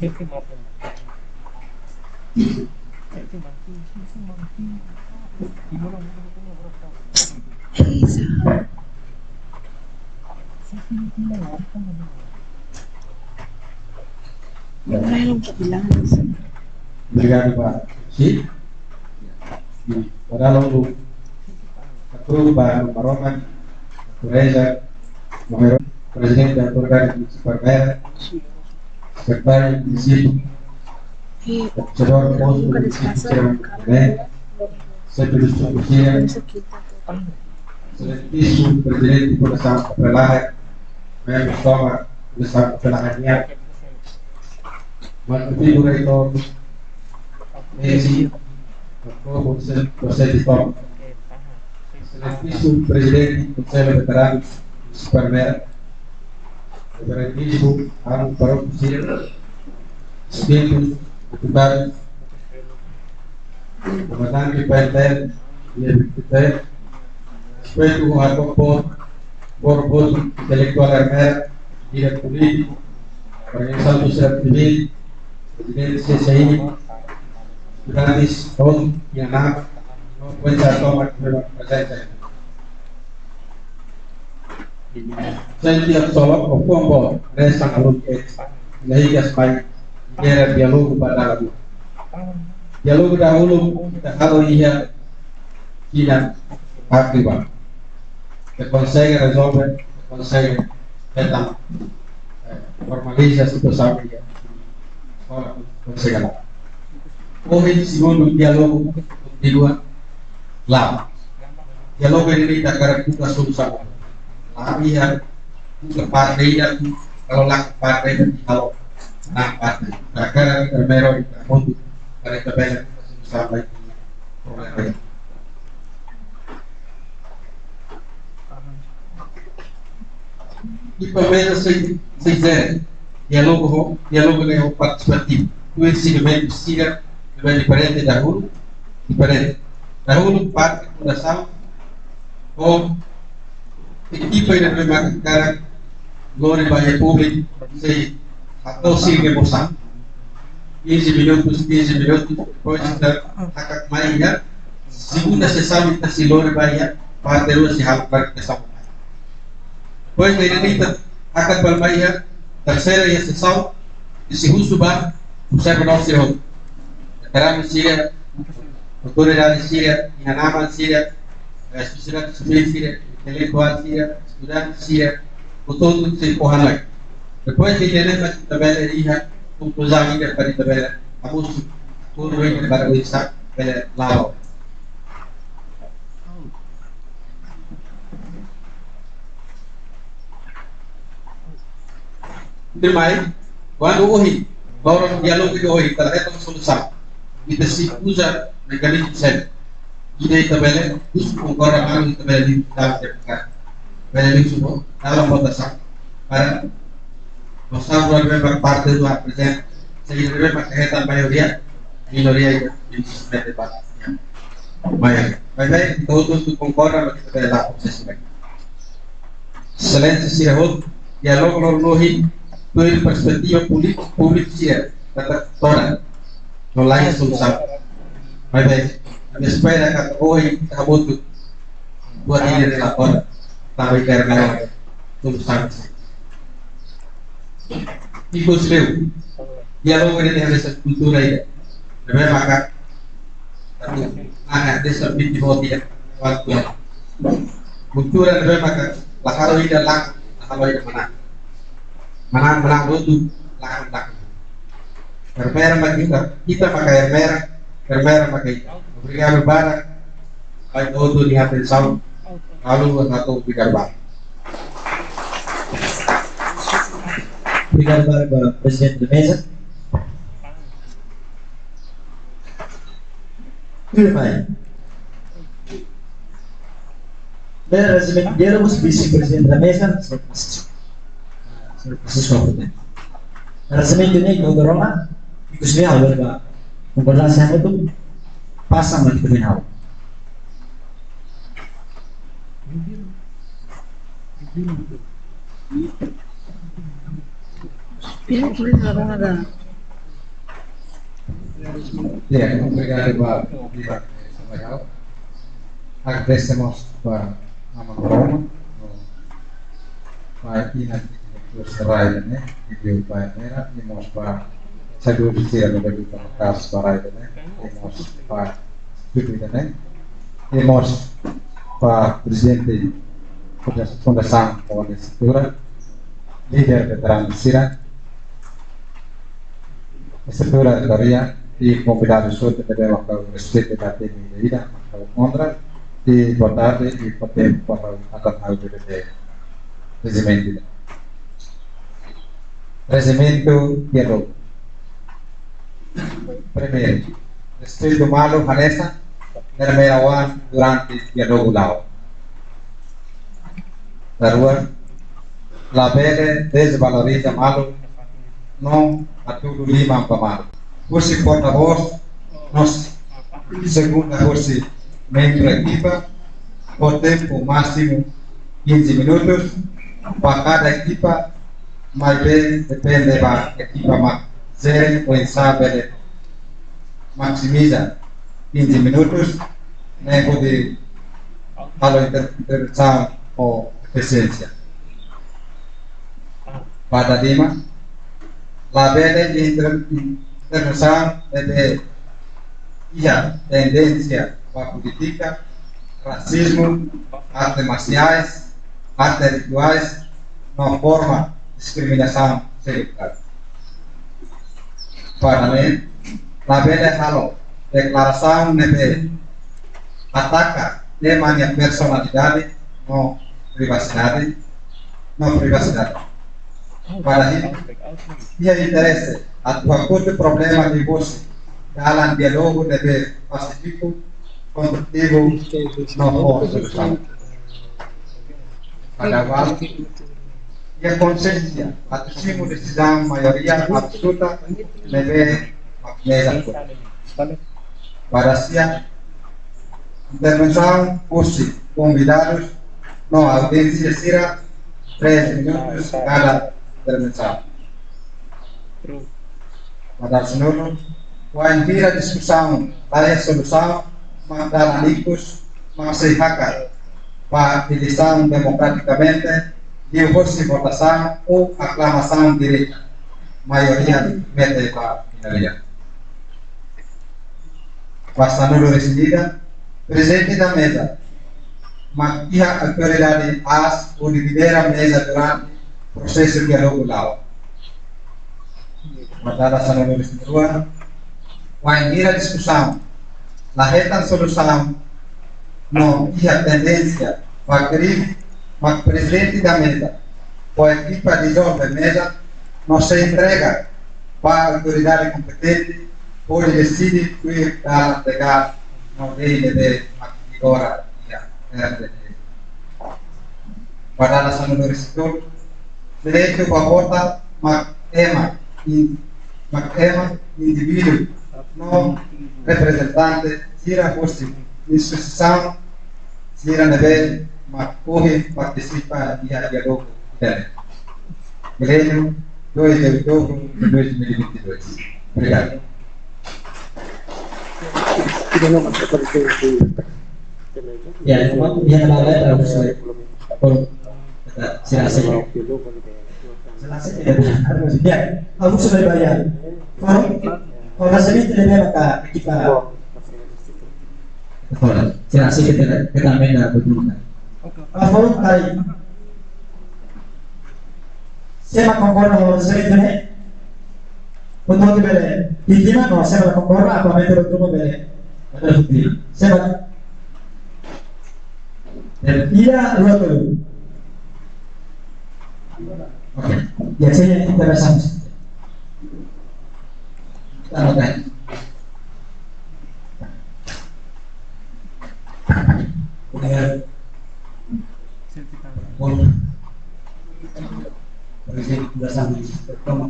Itu mampu. Itu mampu. Gimana Isa. Yung mayroong kabilangan sa Obrigado, Pak. Si. Pada lalu Ketua Pak Maroman, Reza, Nomor Presiden dan Organ Supermer, Sekretaris di situ, Cedor Pos di situ, Sekretaris Presiden, Seletif Presiden di Pusat Pelahan, Member Toma Pusat Pelahannya, Menteri Direktur Messi, Proses di Tom, Seletif Presiden Konselor Veteran Supermer, Referendismo Anu Parofisir, Spiritus Deputados, Comandante PNTR e PNTR, respeito ao voto intelectual armado, direito político, organização do Serviço Civil, presidente do CCI, estudantes, todos e ANAP, não pode ser toma de presença. Saya tiap sholat berkumpul resa alun lahigas baik era dialog pada lagu dialog dahulu kita kalau ia tidak aktif que consegue resolver consegue tentang formaliza situação que agora consegue lá hoje segundo diálogo continua lá diálogo ini tak cara buka solusi lihat partai dan kalau lak partai dan kalau nak partai agar mereka untuk mereka banyak sampai problem e pelo se fizer diálogo é participativo o ensinamento siga diferente da rua diferente da rua parte da fundação ou equipa yang memang sekarang glória banyak publik se atau sigue bosan 15 minutos depois kita akan main ya segunda sessão kita si glória banyak parte dulu si hal berkesam depois dari ini akan bermain tercera ya sessão si Husubah saya menolak sekarang Syria otoridade Syria yang nama Syria especialmente Syria intelectual Syria, estudante Syria, o todo se corre depois de entender a tabela ia conclusão ainda para a tabela a música tudo ainda para o Isaac pela Lao demais quando hoje agora diálogo que hoje para essa solução kita se usa mecanismo certo ide tabela us concorda dengan tabela di dalam DPR. Tabela ini semua dalam batasan para masalah memang partai itu present sehingga memang kegiatan mayoria minoria itu debat. Baik, todos concordam dengan tabela proses ini. Selain sirahut dialog lohi dari perspektif publik sih kata orang nolai solusi. Baik. Espera que hoje acabou buat ini relator tapi karena tulisan ikut seru dialog ini harus kultura ini lebih maka anak desa binti hotia waktu kultura lebih maka lakaro ini lang lakaro ini menang itu lang merah kita pakai merah pakai obrigado para vai todo de atenção lalu satu obrigado para presidente da mesa. Tudo bem. Éramos vice-presidente da mesa, Sr. Francisco. Recentemente ini ke Roma, ikut dia berba concordância itu pasang lagi ke final. Ya, obrigado Pak Samuel. Agradecemos Pak Aman Roma, Pak Ina Serai ne, Ibu Pak Mera, Imos Pak Sadu Sia lebih Kas Serai ne, Imos Pak Tutu ne, Imos Pak Presidente Fundação Poli Estrutura, líder veterano Sira, estrutura de Korea e convidado suatu pada waktu respeito da TV Ida, Ondra, e boa tarde e poder akan hal de regimento. Regimento diálogo. Primeiro, respeito malo Vanessa, Nermerawan durante diálogo lao. Kedua, la bere desvaloriza malo, não a tudo lima para você porta-voz, nós segunda você membro da equipa, o tempo máximo 15 minutos para cada equipa, mas bem depende da equipa mais zero ou sabe maximiza 15 minutos, nem pode falar interpretação ou eficiência. pada Dima, la vede internação de tendência para política, racismo, artes marciais, artes rituais, não forma discriminação sexual. Para além, la vede halo, declaração de ataca de minha personalidade, não privacidade. Para ele, ia interesse a qualquer problema de você, dalam diálogo de pacífico, construtivo, não for solução. Para qual, e a consciência, a decisão maioria absoluta deve mesa. Para si, intervenção fosse convidados, não audiência será 3 minutos cada intervenção. Pada seluruh, a discussão da solução, mandar amigos, masih hakar, para eleição democraticamente, de votação ou aclamação direta, maioria mete para minoria. Passando recebida, presente da mesa, mas a autoridade as ou dividir a mesa durante o processo de diálogo lá. Pada seluruh recebida, a discussão, a reta solução, não a tendência para crise, mas presidente da mesa, ou a equipa de jovem mesa, não se entrega para a autoridade competente, pode decidir que a pegar não deve de agora e a RDT. Para a seluruh recebida, direito a vota, mas indivíduo, não representante, tira fosse instituição, tira nível, mas corre, participa e a diálogo dele. Milênio 2 de outubro de 2022. Obrigado. Ya, memang dia lalai harus selesai. Ya, aku sudah bayar. Kalau rasanya tidak bayar kita. Selesai kita main betul. Kalau kali saya mengkonkor kalau sering benar, untuk benar. Intinya kalau saya mengkonkor apa main betul benar. Ada bukti. Saya dan tidak dua dulu. Oke, biasanya kita bersama. Taruhkan. Kemudian, presiden bersama bertemu.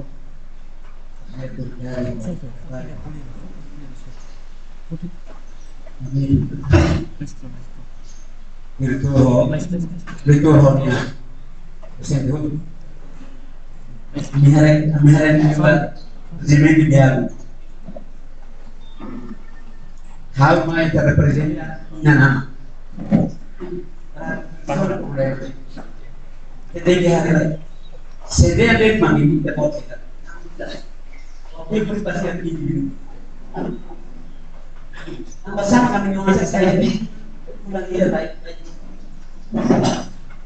Virtualnya presiden itu miharan presiden dia hal mai terrepresenta nama ketika hari sedang ada mami kita potong oke prestasi individu sama kami ngomong saya ini pulang dia baik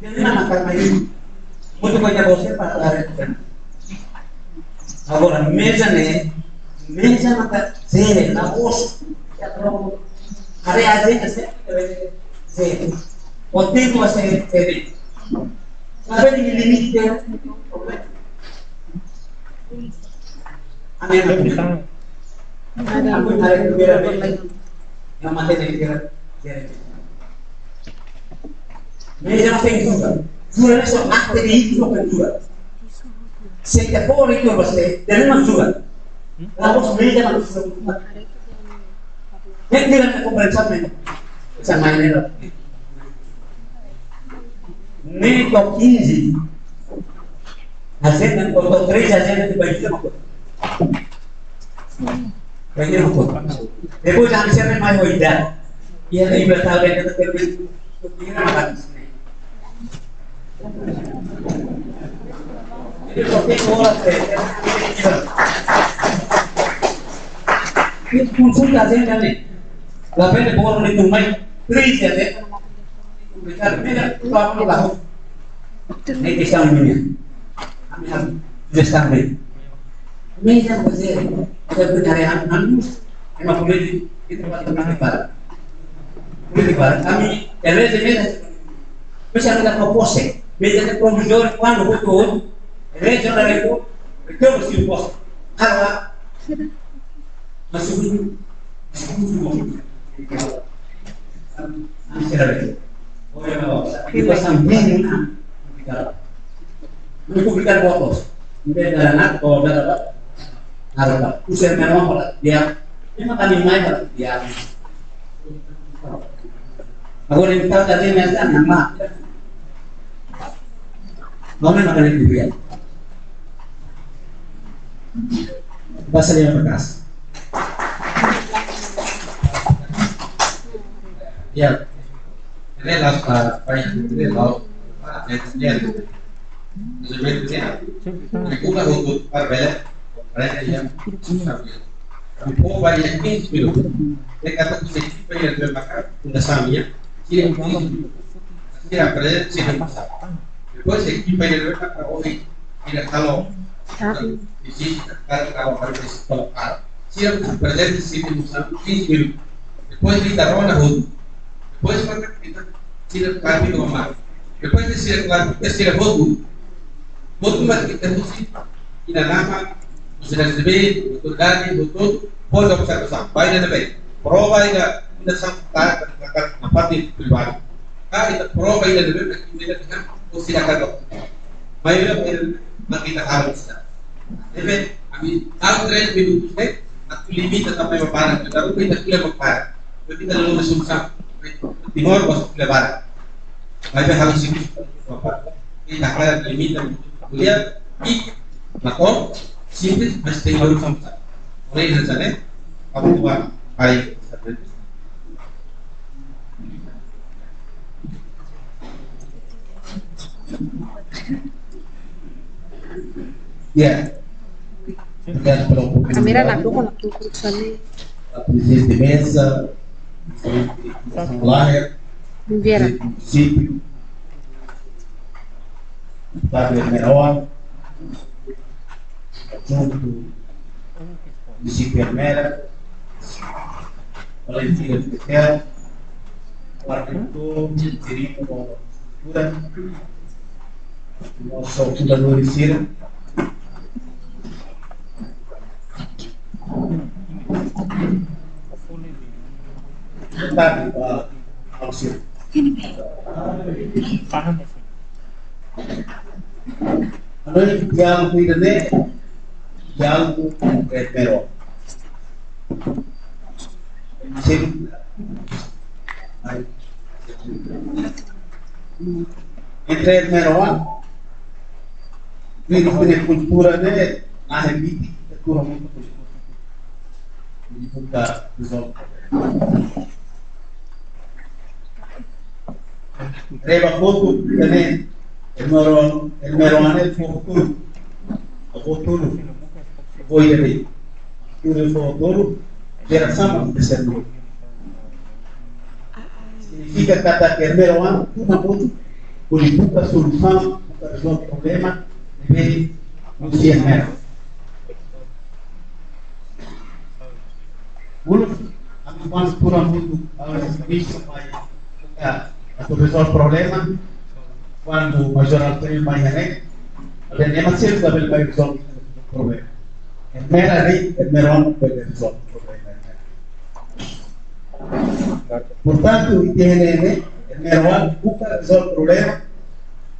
jadi mana karena ini muito banyak bosnya pada hari itu agora mesa mata zero na bos hari aja kasih zero o tempo vai ser TV sabe de limite dela amém aku hari itu biar yang mati dari kira mesa não tem dúvida Jura só arte de íntimo cultura. Se te for rico você, tenemos jura. Vamos media na cultura. Quem tira a compreensão essa maneira. Nem com 15. A gente com 3 a gente vai ter uma coisa. Vai ter uma coisa. Depois já me serve mais uma ideia. E a liberdade é que eu tenho que Ele só tem hora Isso consulta a gente ali. Lá vem por onde tu vai, três até. Bicara beda, tu apa ni tahu? Ini kisah ini. Kami harus besar ni. Meja besar. Ada penarian anus. Emang boleh itu boleh dibarat. Kami LSD meja. Bisa ada propose. Meja de provisor quando betul. LSD dari itu itu mesti pos. Kalau masuk kita sampai publicar fotos, mungkin dari anak atau dari apa, apa, usia memang dia memang kami main dia. Aku yang tahu tadi macam nama, mau makan itu dia. Bahasa yang bekas. Ya, ini adalah ini adalah sebenarnya kita untuk perbedaan yang kami mau banyak ini mereka tak bisa bayar bermakna untuk samanya tidak berada di sini because kita bayar bermakna orang tidak tahu di sini kalau harus tolak siapa berada di sini musam ini depois kita rona hud depois kita tidak kami normal depois kita tidak hud Betul kita mesti ina nama sudah sebut betul dari betul pode bisa sampai dan baik prova ida sampai apa di pribadi kita prova ida lebih kita kan mesti akan mayor kita harus jadi kami tahu tren itu aku limit sampai berparah kita kita tidak berparah kita lalu susah timur masuk lebaran mayor harus itu kita akan limit lihat i mako simples mesti harus sampai oleh rencana kamu buat baik ya dan kelompok Kamera nak dukung nak dukung sali. presidente de mesa lahir Viera. município Fábio Meron, junto de Chiquemera, Valentina Fitel, o arquitetor Cirino Cultura, nosso fundador e Cira. Boa tarde, Alcir. Ano yung diálogo ko ito diálogo com o Meron. Entre o Meron, vino com a cultura dele, na remite, cultura muito positiva. E nunca resolve. Reba foto também. El Meron es futuro, voy a ver, el futuro de la sama de ser luz. Significa que el Meron una voz con solución para resolver problema de los 100 metros. Uno, a mí cuando pura mundo a los servicios para resolver problema. Quando o Major Antônio Manhané, a gente sempre sabe que vai resolver o problema. É mera lei, é Meron que vai resolver o problema. Portanto, o ITNM, é Meron que resolve o problema,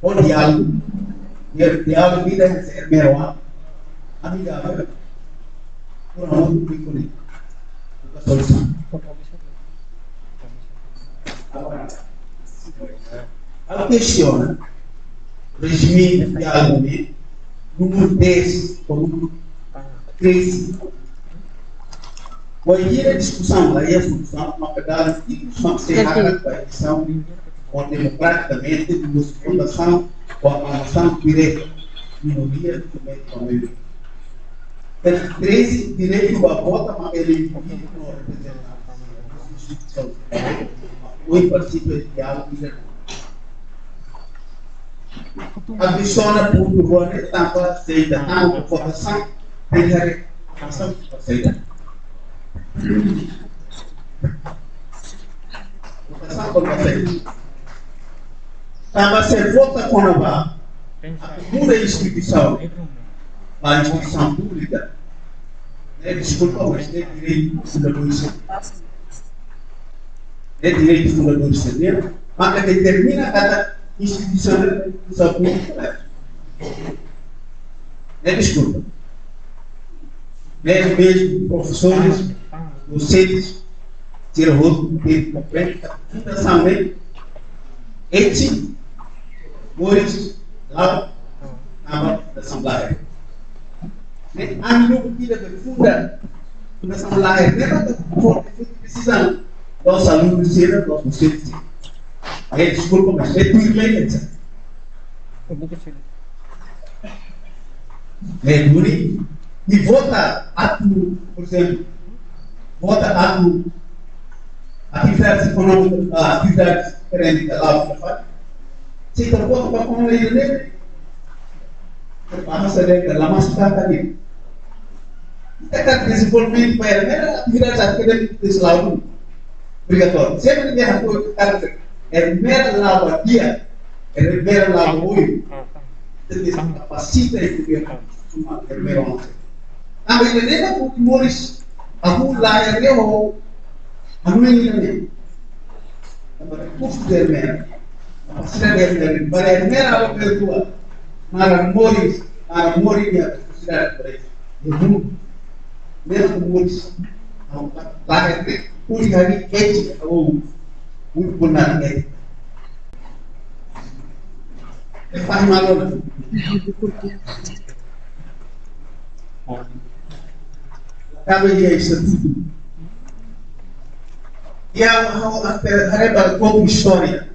o diálogo, e o diálogo vida é Meron, amigável, por um mundo picolino. A solução. Ela questiona o regime de diálogo número 10, como crise. Hoje a discussão, aí a solução, uma pegada de discussão cerrada com a eleição, ou democraticamente, de fundação ou a nação direta. minoria também com a maioria. Tem 13 direitos a voto, mas ele não representa a Constituição. O princípio de diálogo e a visão por governo estava aceita, a votação tem reação aceita. Votação por aceita. Estava ser vota com a segunda instituição, a instituição pública, desculpa, mas tem direito de fundadores. É direito de fundadores ceder, mas que determina cada instituição pública. Desculpa. Mesmo professores, docentes, tiram outro tempo completo, fundação lei, eti, Boris, lá, na Assembleia. A minha vida de funda, na Assembleia, não é precisando. Nós alunos disseram, nós docentes. Desculpa, mas é tudo bem, é bonito. E vota ato, por exemplo, vota ato, atividades econômicas, atividades acadêmicas lá, se tu vota para como ele dele, bahasa dia dalam masa tadi. Kita kan desenvolvimento para atividades acadêmicas de selalu obrigatório. Sempre que a coisa é mera lava dia, é mera lava hoje, tem capacita de ver uma mera onde. A maioria dos mores, aku lahir dia ho, aku ini. Tapi custo de mera, capacita de ver mera o que tua, para mores dia capacidade para isso. Eu mesmo mores, lahir dia puri hari kecil atau benar kecil. Faham malu. Kami dia itu. Dia ada pouco história.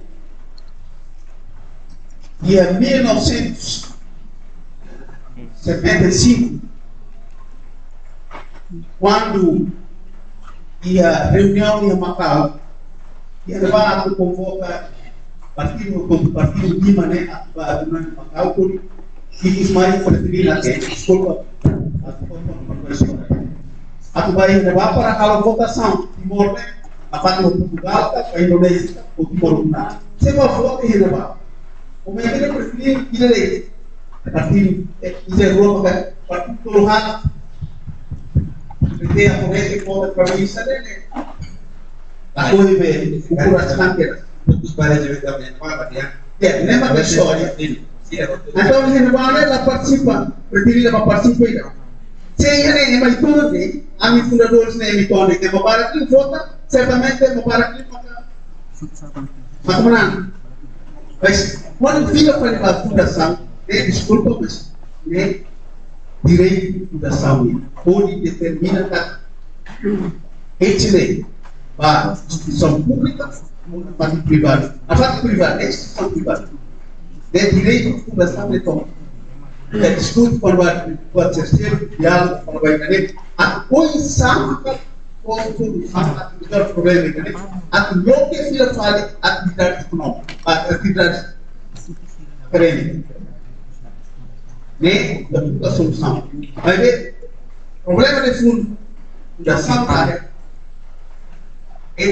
Dia 1975, quando ia reunião em Macau, ia levar a convocar partido Lima, né, a reunião em Macau, por que Ismael preferir a quem, desculpa, a tu vai levar para a votação, Timor, né, a parte do Portugal, a Indonésia, o Timor, se uma voto e levar. O meu filho preferir direito, partido, partido Tolhana, porque a política pode para mim saber a coisa bem o coração que os pais devem também falar lembra da história então a gente vai lá participar preferir para participar se ele é mais todo a mim fundadores nem me torne que vou para aqui vota certamente vou para aqui mas como não mas quando fica para a fundação desculpa mas né direito da saúde pode determinar esse lei para instituição pública ou na parte privada. A parte privada é instituição privada. É direito da saúde toma. É discute quando vai ser diálogo quando vai ter a coisa como solução a problema a lo que se fala atividade econômica, atividade acadêmica. Da solução. Vai ver, o problema de fundo da saúde é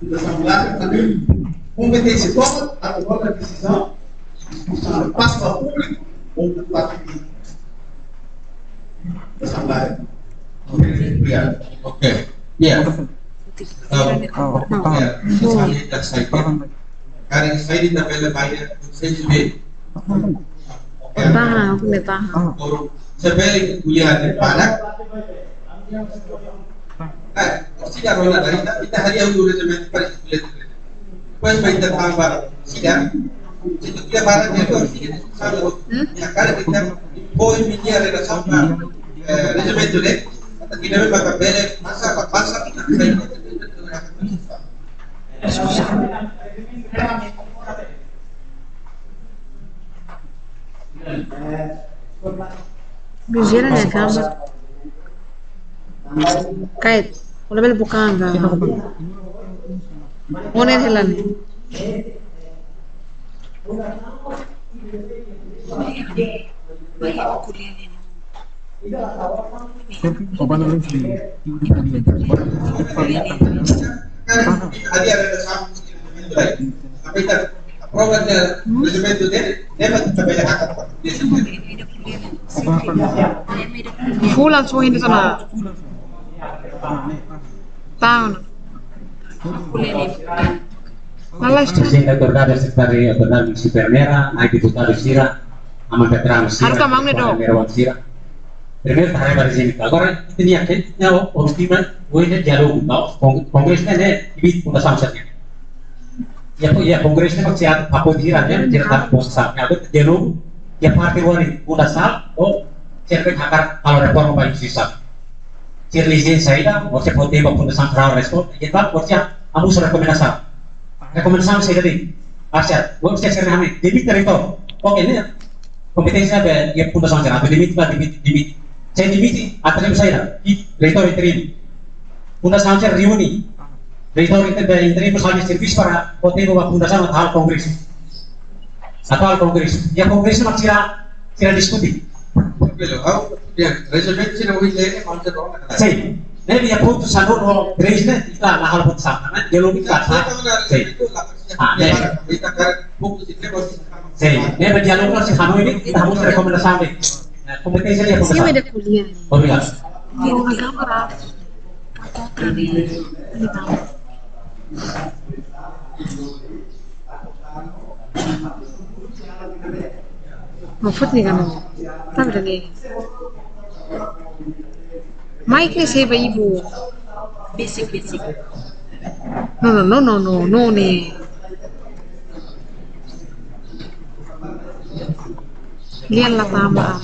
da saúde também competência toma a tomar a decisão passa para o público ou para o parte da saúde. Obrigado. Ok. Yeah. Karena saya di tabel bayar saya juga. Paham, aku paham. Sebalik kuliah di Padang. Sidang rola dari kita hari yang dulu zaman pada kuliah. Pas kita tambah sidang. Itu dia barang itu sidang sama. Ya kalau kita poin media relasi sama resumen itu deh. Atau kita memang bela masa kita Viviera na cama. Kait. Wala bel bukanga. Oner helan. Tadi ada satu apa itu programnya resumen itu dia banyak angkat Fulan so hindi sana. Town. Malas Presidente otorgado secretario otorgado Supernera, hay diputado Sira, aman veterano Sira, Harus kamang ni do. Merawan Sira. Primeiro tarefa para sini. Agora tinha que não obstima hoje diálogo, não. Congresso né, ibit puna samsatnya. Ya Kongres ne maksiat apa diranya cerita bangsa. Ya dialog ya partai wari puna sal oh cerita hakar kalau reforma baik sisa. Cirlizin saya mau seperti apa puna samsara respon kita porcia amu rekomendasi. Rekomendasi saya tadi. Asyat, gua bisa share kami. Demi terito. Oke ini kompetensinya ada ya puna samsara atau demi demi saya dimiti atas saya di reitor interim puna samsara reuni reitor interim misalnya servis para hotel bahwa puna sama hal kongres atau hal kongres ya kongres itu sira diskusi ya resumen sih nawi lele macam orang saya nih dia putus satu no resnya kita lah hal putus sama dia lu kita kita kan fokus itu pasti saya nih berdialog lah si Hano ini kita harus rekomendasi kompetensi dia Sih putus ada kuliah. obrigado Yung agama. Mafut nih kamu. Tahu dah nih. Mike nih siapa ibu? Basic. No nih. Lihat lah tama.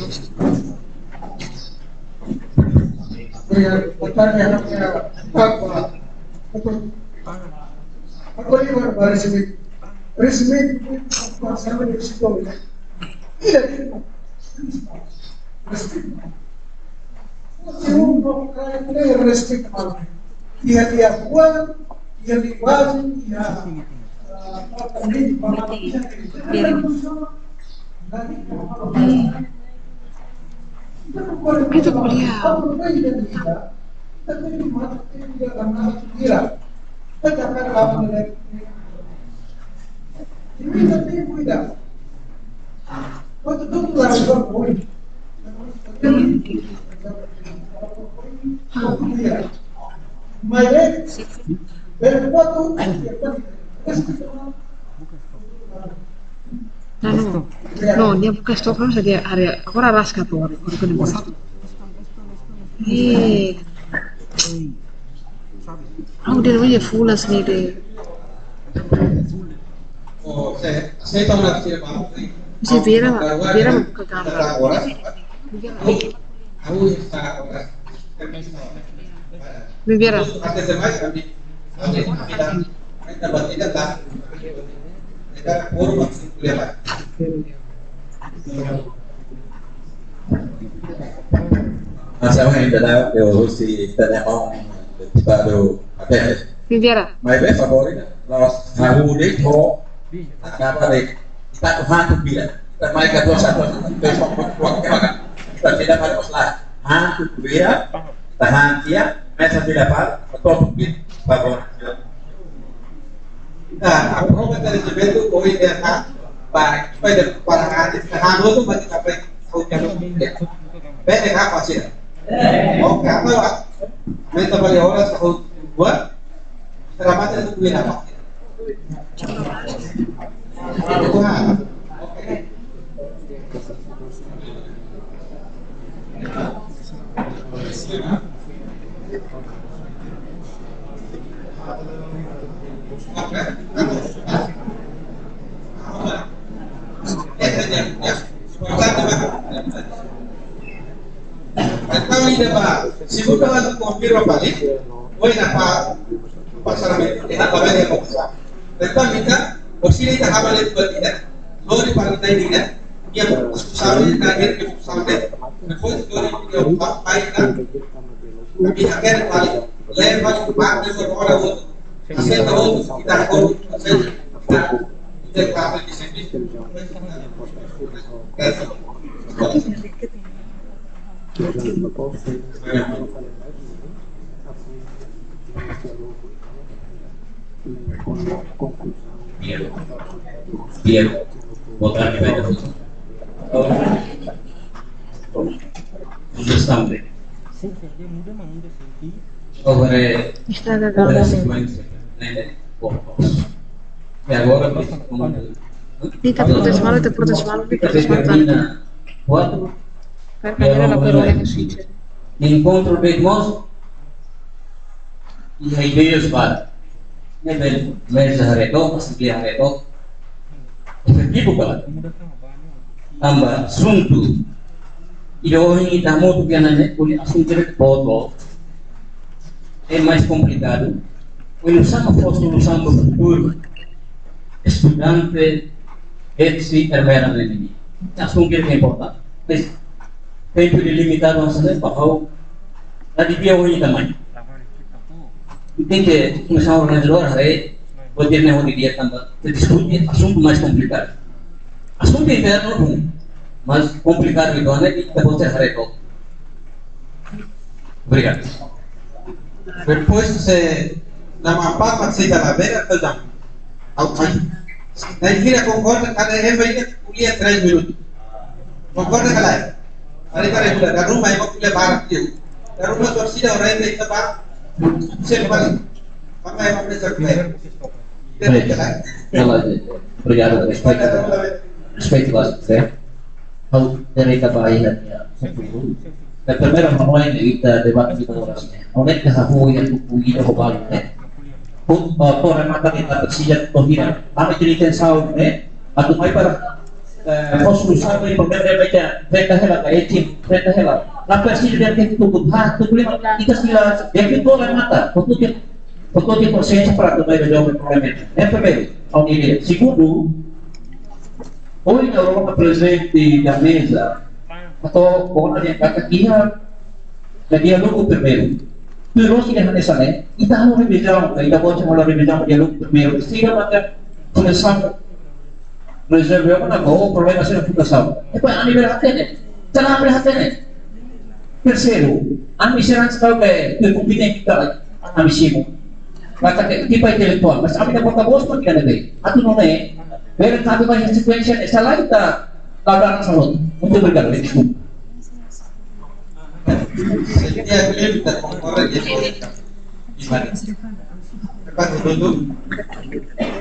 Ako yung mga resume sama yung psikologi. Iya, yung respect naman. Iya buwan, iya liwan, iya Itu kuliah. No, dia buka stok kan saja hari aku raras ka tuh, aku kena buat. Aku dia namanya fulas nih deh. oh saya tahu nak cerita apa Si Vera buka gambar. aku Vera. ada semai kami kita bertindak lah kita forum kuliah Siamo in Italia, io si teniamo deputato a te. Vera. Ma è favorito, la saúde ho acaba de estar hantu bila. Kita mai ka satu kita tidak pada masalah. Hantu bila, tahan dia, mesa bila par, atau mungkin favor. Nah, aku kan dari Jebetu koi dia kan, baik pada para hadis, hantu tu macam apa? Kau kalau minta, beda apa sih? Oke, apa lah? Minta balik orang sahut buat selamat itu kuliah apa? Itu ha. Oke. Atau ini apa? Si buka lagi kompir balik, boleh apa? Pasar itu tidak apa yang mau pasar. Tentang minta, posisi kita hamil itu tidak, lo di partai tidak, yang sampai terakhir ke sampai Depois de 2004, país lá, kami akhir balik, lewat parte berora outro, aceita outro, kita korup, aceita, kita papel di sini. Biar votar di banyak understand over Está cagando. sequência e agora Dita protes malo, te protes malo, te protes malo. termina quando Per cambiare la parola che succede. encontro de irmãos e a ideias para nível mesa reto assembleia reto efetivo para tambah suntu ideologi tamu que ananya oleh assunto de bodo é mais complicado quando sama solução do futuro estudante esse hermana ini assunto que é importante mas tempo limitado a saber bahwa tadi dia orang tamai tem que começar a organizar aí poder não dia também se discute assunto mais complicado assunto interno mas complicado itu ane kita pode ser reto obrigado Depois você na mapa masih dalam beira terdam, outside. Dan kira concorda kada ini kuliah 3 minutos. Concorda kada? Hari regular dari rumah yang kuliah barat dia. Dari rumah torcida orang yang kita pak, saya balik. Maka yang kita kerja. Kalau obrigado respeito você ao direito à Bahia a primeira mamãe kita debate di Polresnya oleh kehahui yang kupugi dan kebalik por mata kita bersijat tohira kami cerita saud atau mai para konstruksi dari pemerintah baca mereka hela kayak tim mereka hela lapar sih dia tutup tutup lima kita sila yang itu oleh mata tutup persen para tu mai jauh problema primeiro ao nível segundo hoje na Europa presente da mesa atau orang yang kata dia diálogo primeiro. Pero si dejan esa ley, y estamos revisando, y la voz la revisamos diálogo primero. Si no mata começamos resolver una cosa, problema se reputação. Depois a nível atene, jangan atene. Terceiro, a misiran sekali ke kompeten kita a misimu. Maka tipe intelektual, mas kami dapat bos pun kita deh. Atau nona, dari kami banyak sequence salah kita lakukan salon untuk bergabung. Dia beliau kita concorda dia gimana? Lepas dulu,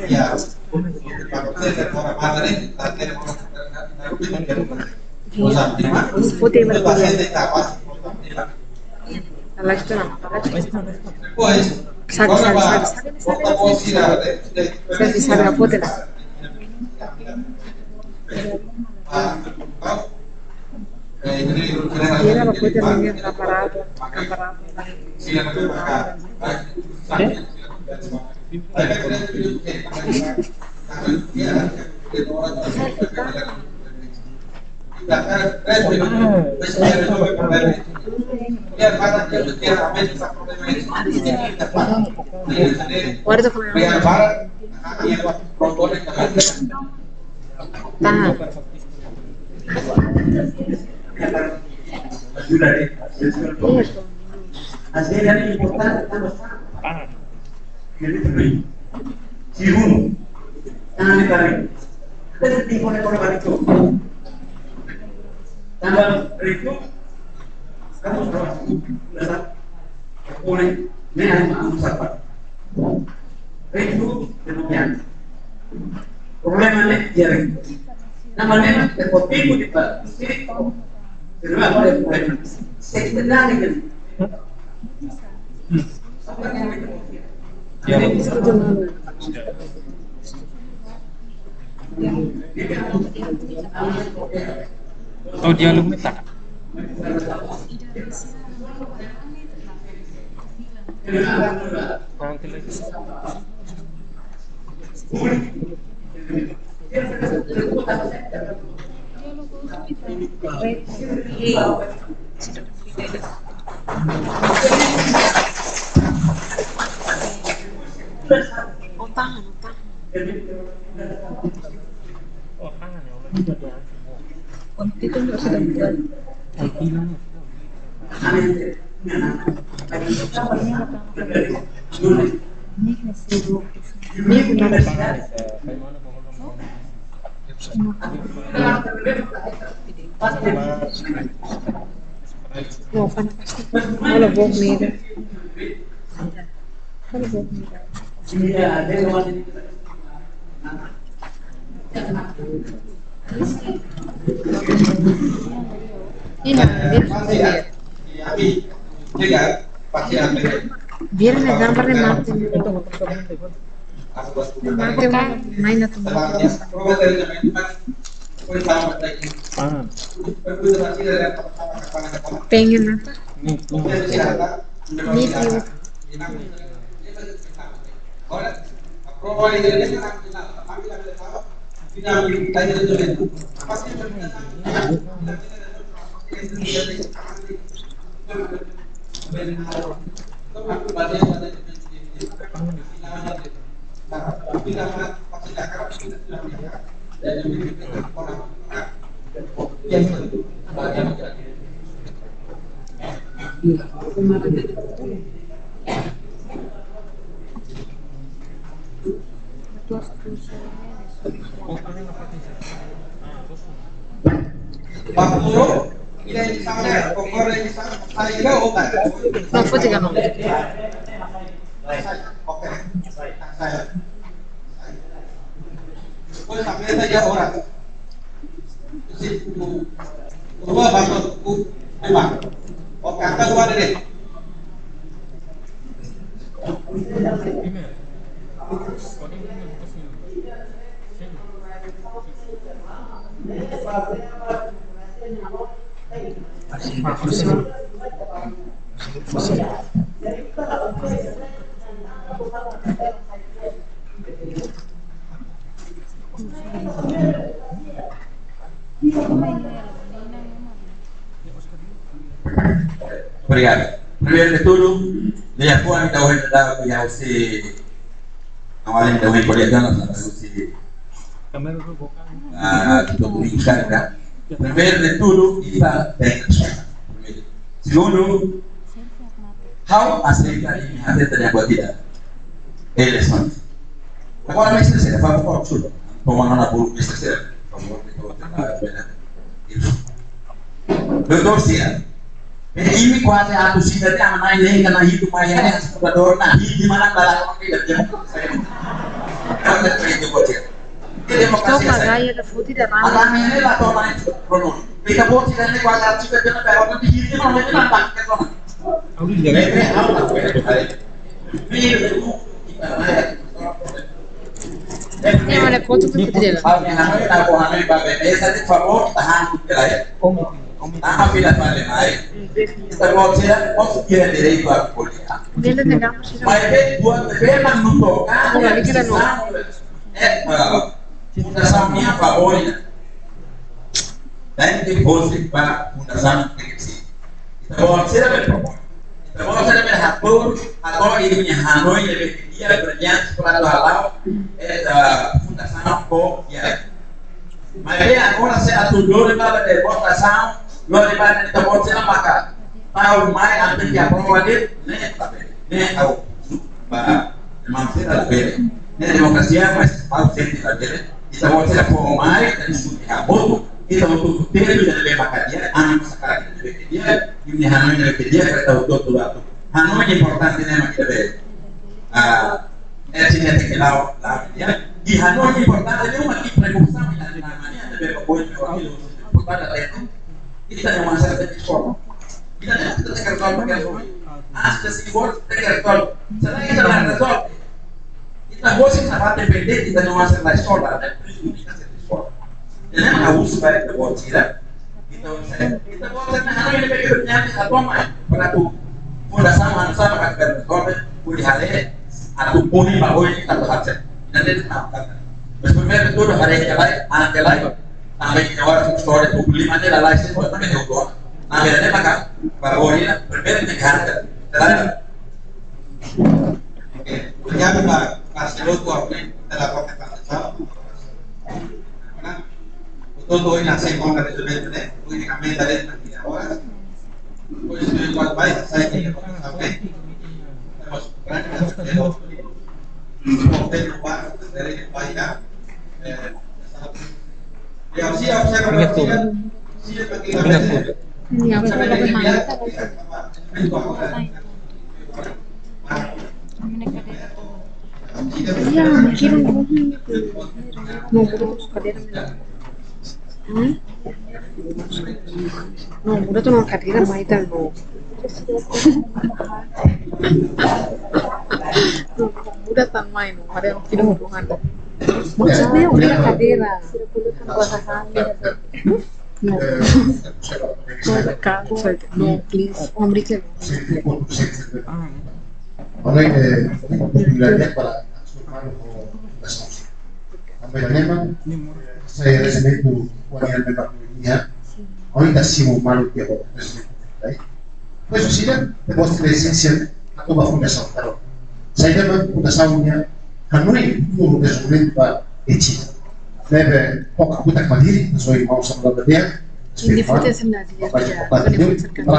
ya, kalau saya dari orang mana nih, tadi orang Putih itu pasien tidak pas. Alla storia, Depois, Sabe, a potela. Era la potela mia apparato. Guarda come tahan. Hasilnya ini importante tambah jadi terbaik. Segundo, jangan ditarik. Kita tinggal korban itu. Tambah itu, kamu harus belajar boleh mengenal siapa. Itu demikian. Problemanya jaring. Namanya terkotiku di pak. Kedua boleh problem. Sekitar dengan. Oh, dialog minta. Nanti lagi. Oh tangan, oh tangan. Konti itu nggak sudah buat. Ini benar. No, pan pasti. Kalau bok merah. Kalau bok merah. Ini biar nggak gambarnya mati. Mati main atau pengen apa? Meet you. No, pode chegar não. Depois a mesa ya ahora. Dua bangku memang. Oke, angkat dua deh. Obrigado. Primeiro de tudo, minha boa me dá o resultado que você não além da uma colegiana, você brincar. Primeiro de tudo, está técnica. Segundo, how aceita a minha reta de aguardida. Eleições. Agora vai ser sério, vamos para o absurdo. Vamos lá por vai ser sério. Por favor, doutor Cia. Ini kuasa aku sih dari anak ini karena hidup ayahnya sebagai orang hidup di mana dalam tidak demokrasi. Kalau itu bocil. Estou pagando da fruta da mama. Alam ini lah orang itu prono. Kita bocil ini kuasa aku sih dari orang hidup di mana tidak tak kan. Ini mana foto tu kita dia. Aku hamil bagai esa de favor tahan kita. Ah, bila vale mais. Kita bocil posso ter direito a política. Dele negamos. Mas buat bebê não tocar. Fundação minha favorita. Dan que fosse para fundação Trixie. Kita bocil berpropos. Kita bocil berhatur atau ini Hanoi lebih dia berjanji kepada Allah fundação ko ya. Mas agora se atudou para de votação lo levar kita bocil maka tahu mai ambil dia prowadit ne tahu ba mamsir albere ne demokrasia mas ausente albere kita bocil ko mai dan sudah bodoh kita untuk ter dan levar dia anak sekali dia ini Hanoi lebih dia kita tahu tuh Hanoi importante nema kita be sini ada kelau dia di Hanoi importante dia mati prekursa dan namanya ada beberapa poin pada itu kita yang masalah di sekolah kita tekan tol hasta si bot tekan tol selain kita resolve kita bosin sahabat depende kita yang masalah di sekolah dan kita di sekolah dan harus baik kita bot kita bosan Hanoi lebih bernyata atau mai pada tu mudah sama akan resolve boleh hale atau puni bahwa kita berhasil dan itu tak. Sebenarnya itu hari yang lain, anak yang lain. Sampai ahora storia pubblica della live poi non è tutto. Ma vedete maka baborina berbeda dengan harga. Dalam Kaya Pak Selotu ako dalam pagkakataon. Karena tutuin na sa ikong resolvente na, pwede kami dalhin ng ginawa. Pwede sa yung pag-bay, sa ikong pagkasabi. Tapos, karang na sa Selotu. Hotel ko ba, dari yung bayan. Ya, siap saya perhatikan. Siap bagi kami. Ini aku Sampai kalau dari memang iya mikirin mau butuh kadera no udah tuh no kadera maitan no udah tan main no ada yang tidak hubungan maksudnya udah kadera no no please hombre Ahora popularidad para sumar las cosas. Memang saya resmi itu wanita memang ahorita sí muy malo que pues sí depois de licencia aku ba fundação pero saya memang fundaçãonya hanoi puro desenvolvimento para eti deve pouca puta mandiri sou irmão sama dia ini foto sebenarnya para a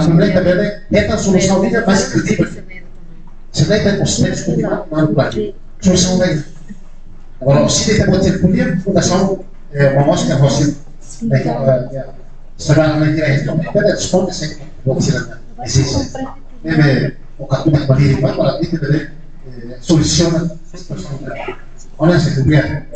comunidade também é a solução dele mais crítica. Sebenarnya kan proses continuar malu lagi. Solusi lain. Kalau sih kita buat kuliah, udah sama memuaskan hasil. Ya, sedang lagi itu, kita respon sih buat silakan. Isi. Ini bukan cuma berdiri, malah itu dari solusi. Orang sih kuliah.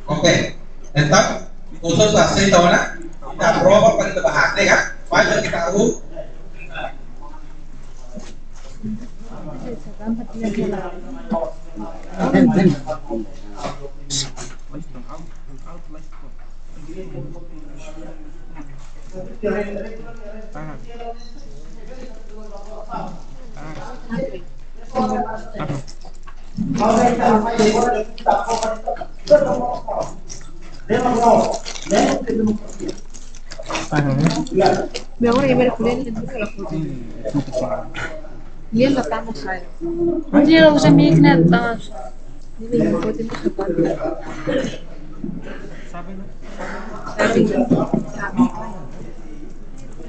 Oke, entar khusus hasil tahunnya kita prova pada bahas kan? Wajib kita tahu. Me ahora ya me reculé en la foto. Lihat lah tamu saya. Dia nggak usah mikir tamu. Ini yang foto itu sepatu. Sabi.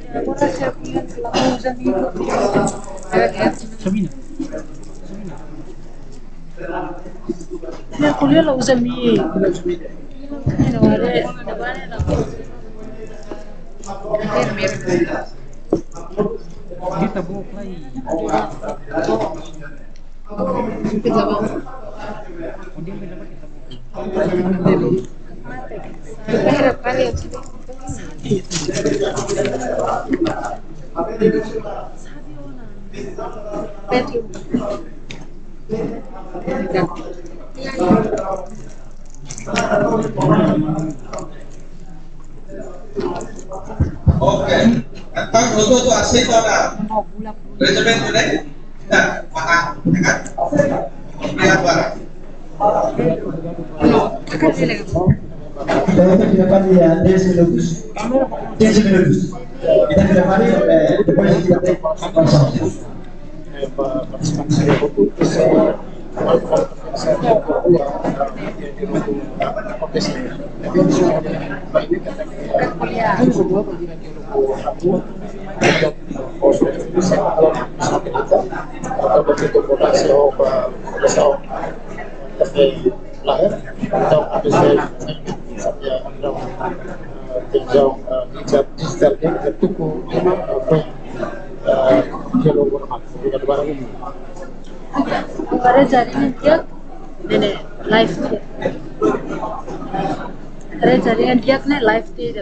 Aku rasa aku lihat selalu usah mikir. Sabina. Dia kuliah lah usah mikir. Ini ada. Kita bawa play. Kita bawa. Kemudian dapat kita Kita kali ya. Oke, entar untuk hasil tahunnya. Resumen sudah, kita makan, ya kan? Lihat barang. Kita dapat ya 10 minutos. 15 minutos. Kita dapat depois kita Ada jaringan dia, nenek live dia. Ada jaringan dia kena live dia,